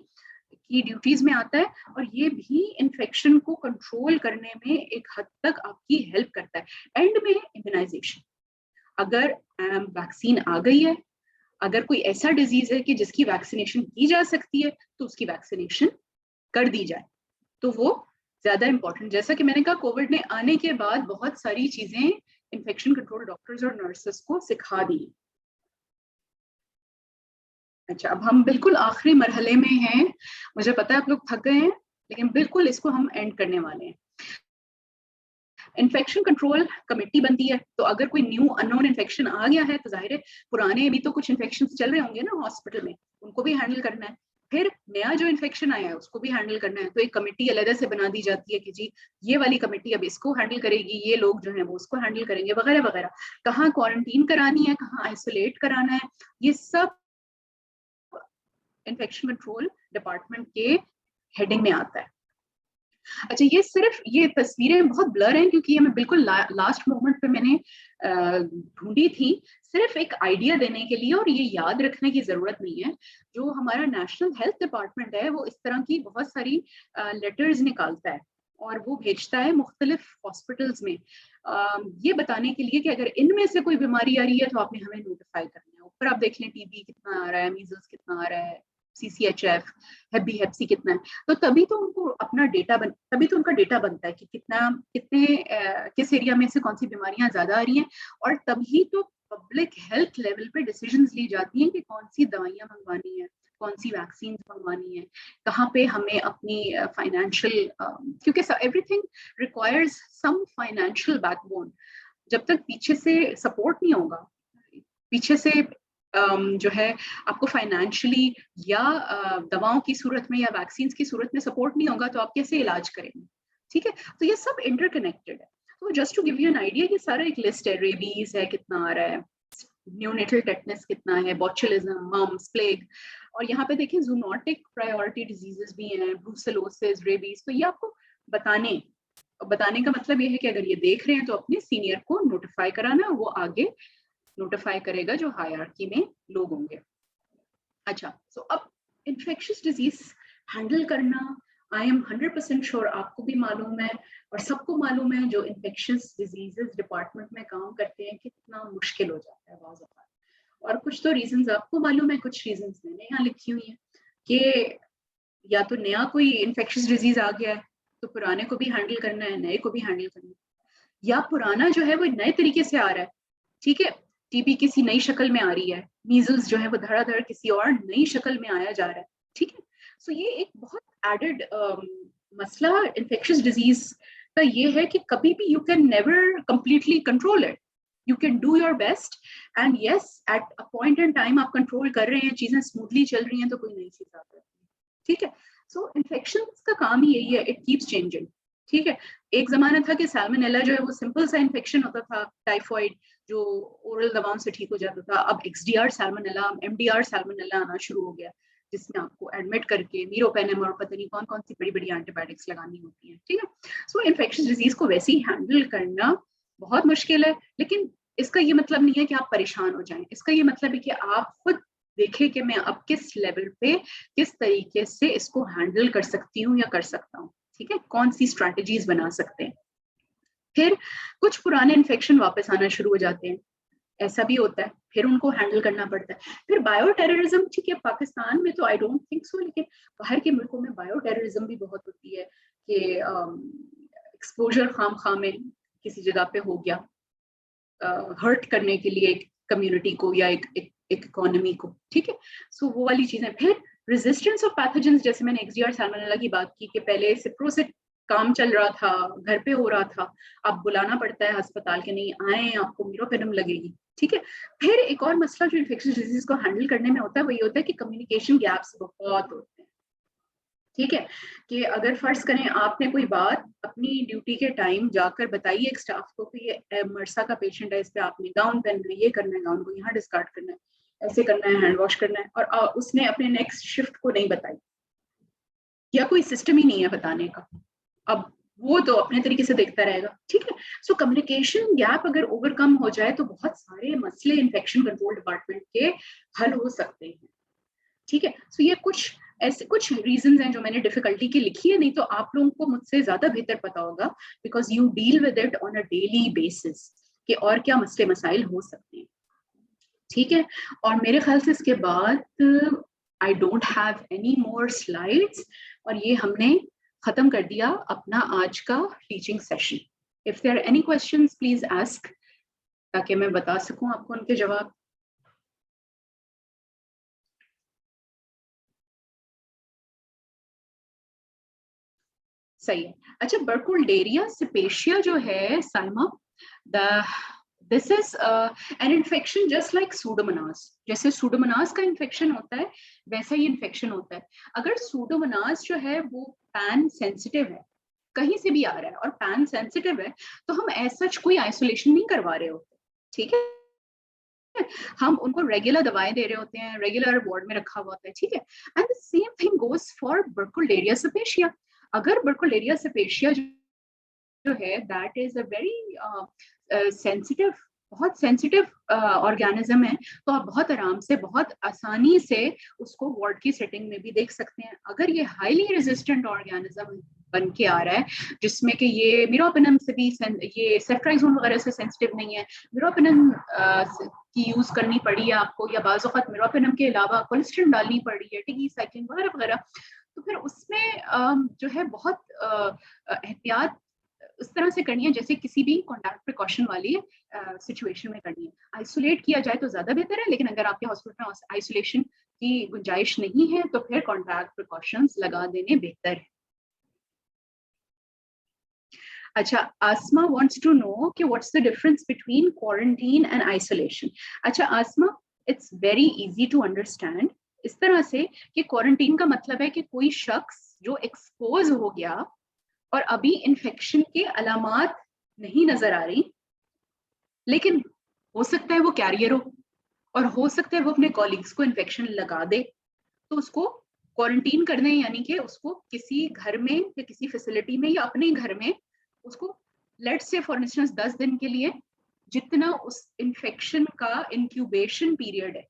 ड्यूटीज में आता है, और ये भी इन्फेक्शन को कंट्रोल करने में एक हद तक आपकी हेल्प करता है। एंड में इम्यूनाइजेशन, अगर वैक्सीन आ गई है, अगर कोई ऐसा डिजीज है कि जिसकी वैक्सीनेशन की जा सकती है, तो उसकी वैक्सीनेशन कर दी जाए, तो वो ज्यादा इंपॉर्टेंट। जैसा कि मैंने कहा, कोविड ने आने के बाद बहुत सारी चीजें इन्फेक्शन कंट्रोल डॉक्टर्स और नर्सेस को सिखा दी। अच्छा, अब हम बिल्कुल आखिरी मरहले में हैं। मुझे पता है आप लोग थक गए हैं, लेकिन बिल्कुल इसको हम एंड करने वाले हैं। इन्फेक्शन कंट्रोल कमेटी बनती है, तो अगर कोई न्यू अननोन इन्फेक्शन आ गया है तो जाहिर है पुराने भी तो कुछ इन्फेक्शन चल रहे होंगे ना हॉस्पिटल में, उनको भी हैंडल करना है। फिर नया जो इन्फेक्शन आया है उसको भी हैंडल करना है, तो एक कमेटी अलग से बना दी जाती है कि जी ये वाली कमेटी अब इसको हैंडल करेगी, ये लोग जो है वो उसको हैंडल करेंगे, वगैरह वगैरह। कहाँ क्वारंटीन करानी है, कहाँ आइसोलेट कराना है, ये सब इन्फेक्शन कंट्रोल डिपार्टमेंट के हेडिंग में आता है। अच्छा, ये सिर्फ ये तस्वीरें बहुत ब्लर हैं क्योंकि ये मैं बिल्कुल लास्ट मोमेंट पे मैंने ढूंढी थी, सिर्फ एक आइडिया देने के लिए, और ये याद रखने की जरूरत नहीं है। जो हमारा नेशनल हेल्थ डिपार्टमेंट है वो इस तरह की बहुत सारी लेटर्स निकालता है और वो भेजता है मुख्तलिफ हॉस्पिटल्स में, ये बताने के लिए कि अगर इनमें से कोई बीमारी आ रही है तो आपने हमें नोटिफाई करना है। ऊपर आप देख लें टीबी कितना आ रहा है, मीजल्स कितना आ रहा है, CCHF, हेपी हेप्सी कितना है, तो तभी तो उनको अपना तभी तो उनका डेटा बनता है कि किस एरिया में से कौन सी बीमारियां ज्यादा आ रही हैं, और तभी तो पब्लिक हेल्थ लेवल पे डिसीजंस ली जाती हैं कि कौन सी दवाइयां मंगवानी है, कौन सी वैक्सीन मंगवानी है, कहाँ पे हमें अपनी फाइनेंशियल, क्योंकि everything requires some financial backbone. जब तक पीछे से सपोर्ट नहीं होगा, पीछे से जो है आपको फाइनेंशियली या दवाओं की सूरत में या वैक्सीन की सूरत में सपोर्ट नहीं होगा, तो आप कैसे इलाज करेंगे? ठीक है, तो ये सब इंटरकनेक्टेड है। तो just to give you an idea, ये सारा एक लिस्ट है। रेबीज है कितना आ रहा है, न्यूनेटल टेटनस कितना है, बोचुलिज्म, मम्स, प्लेग, और यहाँ पे देखिए जूनोटिक प्रायोरिटी डिजीजेस भी हैं, ब्रूसेलोसिस, रेबीज। तो ये आपको बताने का मतलब ये है कि अगर ये देख रहे हैं तो अपने सीनियर को नोटिफाई कराना, वो आगे नोटिफाई करेगा जो हायरार्की में लोग होंगे। अच्छा, सो अब इन्फेक्शियस डिजीज हैंडल करना, आई एम 100% श्योर आपको भी मालूम है और सबको मालूम है जो इन्फेक्शियस डिजीजेस डिपार्टमेंट में काम करते हैं कितना मुश्किल हो जाता है बाज़ औक़ात। और कुछ तो रीजंस आपको मालूम है, कुछ रीजंस मैंने यहाँ लिखी हुई है कि या तो नया कोई इन्फेक्शियस डिजीज आ गया है तो पुराने को भी हैंडल करना है, नए को भी हैंडल करना है, या पुराना जो है वो नए तरीके से आ रहा है। ठीक है, टीबी किसी नई शक्ल में आ रही है, मीजल्स जो है वो धड़ाधड़ किसी और नई शक्ल में आया जा रहा है। ठीक है, सो ये एक बहुत एडेड मसला इन्फेक्शियस डिजीज का ये है कि कभी भी you can never completely control it. You can do your best and yes at a point in time आप कंट्रोल कर रहे हैं, चीजें स्मूथली चल रही हैं तो कोई नई चीज आ जाती है। ठीक है, सो इन्फेक्शन का काम ही यही है, इट कीप्स चेंजिंग। ठीक है, एक जमाना था कि सैल्मोनेला जो है वो सिंपल सा इन्फेक्शन होता था, टाइफाइड जो ओरल दवाओं से ठीक हो जाता था। अब XDR सैल्मोनेला, MDR सैल्मोनेला आना शुरू हो गया, जिसमें आपको एडमिट करके मीरोपेनम और पता नहीं कौन कौन सी बड़ी बड़ी एंटीबायोटिक्स लगानी होती है। ठीक है, सो इन्फेक्शियस डिजीज को वैसे ही हैंडल करना बहुत मुश्किल है, लेकिन इसका ये मतलब नहीं है कि आप परेशान हो जाएं। इसका ये मतलब है कि आप खुद देखें कि मैं अब किस लेवल पे किस तरीके से इसको हैंडल कर सकती हूँ या कर सकता हूँ। ठीक है, कौन सी स्ट्रैटेजीज बना सकते हैं। फिर कुछ पुराने इन्फेक्शन वापस आना शुरू हो जाते हैं, ऐसा भी होता है, फिर उनको हैंडल करना पड़ता है। फिर बायो टेररिज्म, ठीक है, पाकिस्तान में तो आई डोंट थिंक सो, लेकिन बाहर के मुल्कों में बायो टेररिज्म भी बहुत होती है कि एक्सपोजर खाम खाम में किसी जगह पे हो गया, हर्ट करने के लिए एक कम्युनिटी को या एक इकोनॉमी को। ठीक है, सो वो वाली चीजें। फिर रेजिस्टेंस ऑफ पैथोजेंस, जैसे मैंने XDR सैल्मोनेला की बात की कि पहले सिप्रोसिट काम चल रहा था, घर पे हो रहा था, अब बुलाना पड़ता है अस्पताल के, नहीं आए आपको मीरोपेनम लगेगी, ठीक है। फिर एक और मसला जो इन्फेक्शियस डिजीज को हैंडल करने में होता है वही होता है कि कम्युनिकेशन गैप्स बहुत होते हैं, ठीक है। कि अगर फर्ज करें आपने कोई बात अपनी ड्यूटी के टाइम जाकर बताई एक स्टाफ को कि ये मरसा का पेशेंट है, इस पे आपने गाउन पहनना है, ये करना है, गाउन को यहाँ डिस्कार्ड करना है, ऐसे करना है, हैंड वॉश करना है, और उसने अपने नेक्स्ट शिफ्ट को नहीं बताई या कोई सिस्टम ही नहीं है बताने का, अब वो तो अपने तरीके से देखता रहेगा, ठीक है। सो कम्युनिकेशन गैप अगर ओवरकम हो जाए तो बहुत सारे मसले इन्फेक्शन कंट्रोल डिपार्टमेंट के हल हो सकते हैं, ठीक है। सो ये कुछ ऐसे कुछ रीजंस हैं जो मैंने डिफिकल्टी की लिखी है, नहीं तो आप लोगों को मुझसे ज्यादा बेहतर पता होगा, because you deal with it on a daily basis कि और क्या मसले मसाइल हो सकते हैं, ठीक है। और मेरे ख्याल से इसके बाद I don't have any more slides, और ये हमने खत्म कर दिया अपना आज का teaching session. If there are any questions please ask, ताकि मैं बता सकूं आपको उनके जवाब। सही है। अच्छा, बर्कुल्डेरिया सिपेशिया जो है Saima, the this is an infection just like Pseudomonas. जैसे सूडोमोनास का इन्फेक्शन होता है वैसा ही इन्फेक्शन होता है। अगर सूडोमोनास जो है वो पैन सेंसिटिव है, कहीं से भी आ रहा है और पैन सेंसिटिव है, तो हम ऐसा कोई आइसोलेशन नहीं करवा रहे होते, ठीक है। हम उनको रेगुलर दवाएं दे रहे होते हैं, रेगुलर वार्ड में रखा हुआ होता है, ठीक है। And the same thing goes for Burkholderia cepacia. अगर बर्कुल्डेरिया सेपेशिया जो है that is a very sensitive, बहुत सेंसिटिव ऑर्गेनिज्म है, तो आप बहुत आराम से बहुत आसानी से उसको वार्ड की सेटिंग में भी देख सकते हैं। अगर ये हाईली रेजिस्टेंट ऑर्गेनिज्म बन के आ रहा है जिसमें कि ये मीरोपेनम से भी, ये सेफ्ट्राइजोन वगैरह से सेंसिटिव नहीं है, मीरोपेनम की यूज करनी पड़ी है आपको, या बाज़ वक़्त मीरोपेनम के अलावा कोलेस्ट्रिन डालनी पड़ी है, टिगीसाइक्लिन वगैरह वगैरह, तो फिर उसमें जो है बहुत एहतियात उस तरह से करनी है जैसे किसी भी कॉन्टैक्ट प्रिकॉशन वाली सिचुएशन में करनी है। आइसोलेट किया जाए तो ज्यादा बेहतर है, लेकिन अगर आपके हॉस्पिटल में आइसोलेशन की गुंजाइश नहीं है तो फिर कॉन्टैक्ट प्रिकॉशंस लगा देने बेहतर है। अच्छा, आसमा wants to know कि what's the difference between quarantine and isolation। अच्छा आसमा, it's very easy to understand इस तरह से कि क्वारंटीन का मतलब है कि कोई शख्स जो एक्सपोज हो गया और अभी इन्फेक्शन के अलामात नहीं नजर आ रही, लेकिन हो सकता है वो कैरियर हो और हो सकता है वो अपने कॉलीग्स को इन्फेक्शन लगा दे, तो उसको क्वारंटीन करने, यानी कि उसको किसी घर में या किसी फैसिलिटी में या अपने घर में उसको लेट्स से फॉर इंस्टेंस 10 दिन के लिए, जितना उस इन्फेक्शन का इंक्यूबेशन पीरियड है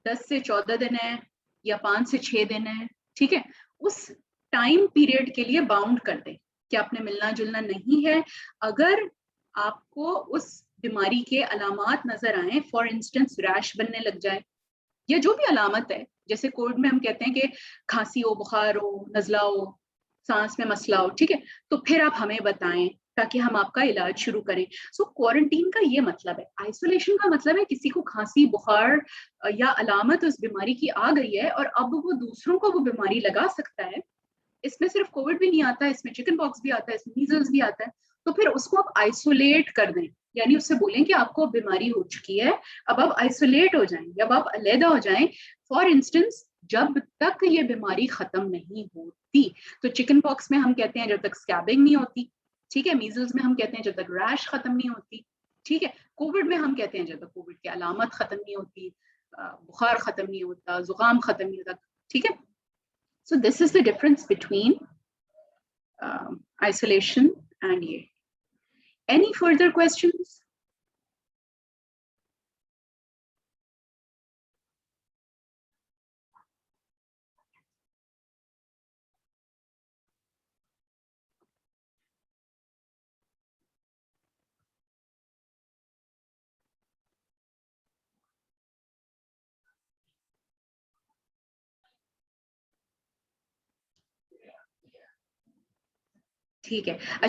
10 से 14 दिन है या 5 से 6 दिन है, ठीक है, उस टाइम पीरियड के लिए बाउंड कर दें कि आपने मिलना जुलना नहीं है। अगर आपको उस बीमारी के अलामात नजर आए, फॉर इंस्टेंस रैश बनने लग जाए या जो भी अलामत है, जैसे कोविड में हम कहते हैं कि खांसी हो, बुखार हो, नजला हो, सांस में मसला हो, ठीक है, तो फिर आप हमें बताएं ताकि हम आपका इलाज शुरू करें। सो क्वारंटीन का ये मतलब है। आइसोलेशन का मतलब है किसी को खांसी बुखार या अलामत उस बीमारी की आ गई है और अब वो दूसरों को वो बीमारी लगा सकता है। इसमें सिर्फ कोविड भी नहीं आता, इसमें चिकन पॉक्स भी आता है, इसमें मीजल्स भी आता है। तो फिर उसको आप आइसोलेट कर दें, यानी उससे बोलें कि आपको बीमारी हो चुकी है, अब आप आइसोलेट हो जाएं, अब आप अलहदा हो जाएं, फॉर इंस्टेंस जब तक ये बीमारी खत्म नहीं होती। तो चिकन पॉक्स में हम कहते हैं जब तक स्कैबिंग नहीं होती, ठीक है। मीजल्स में हम कहते हैं जब तक रैश खत्म नहीं होती, ठीक है। कोविड में हम कहते हैं जब तक कोविड की अलामत खत्म नहीं होती, बुखार खत्म नहीं होता, जुकाम खत्म नहीं होता, ठीक है। So this is the difference between isolation and ये. Any further questions? ठीक है।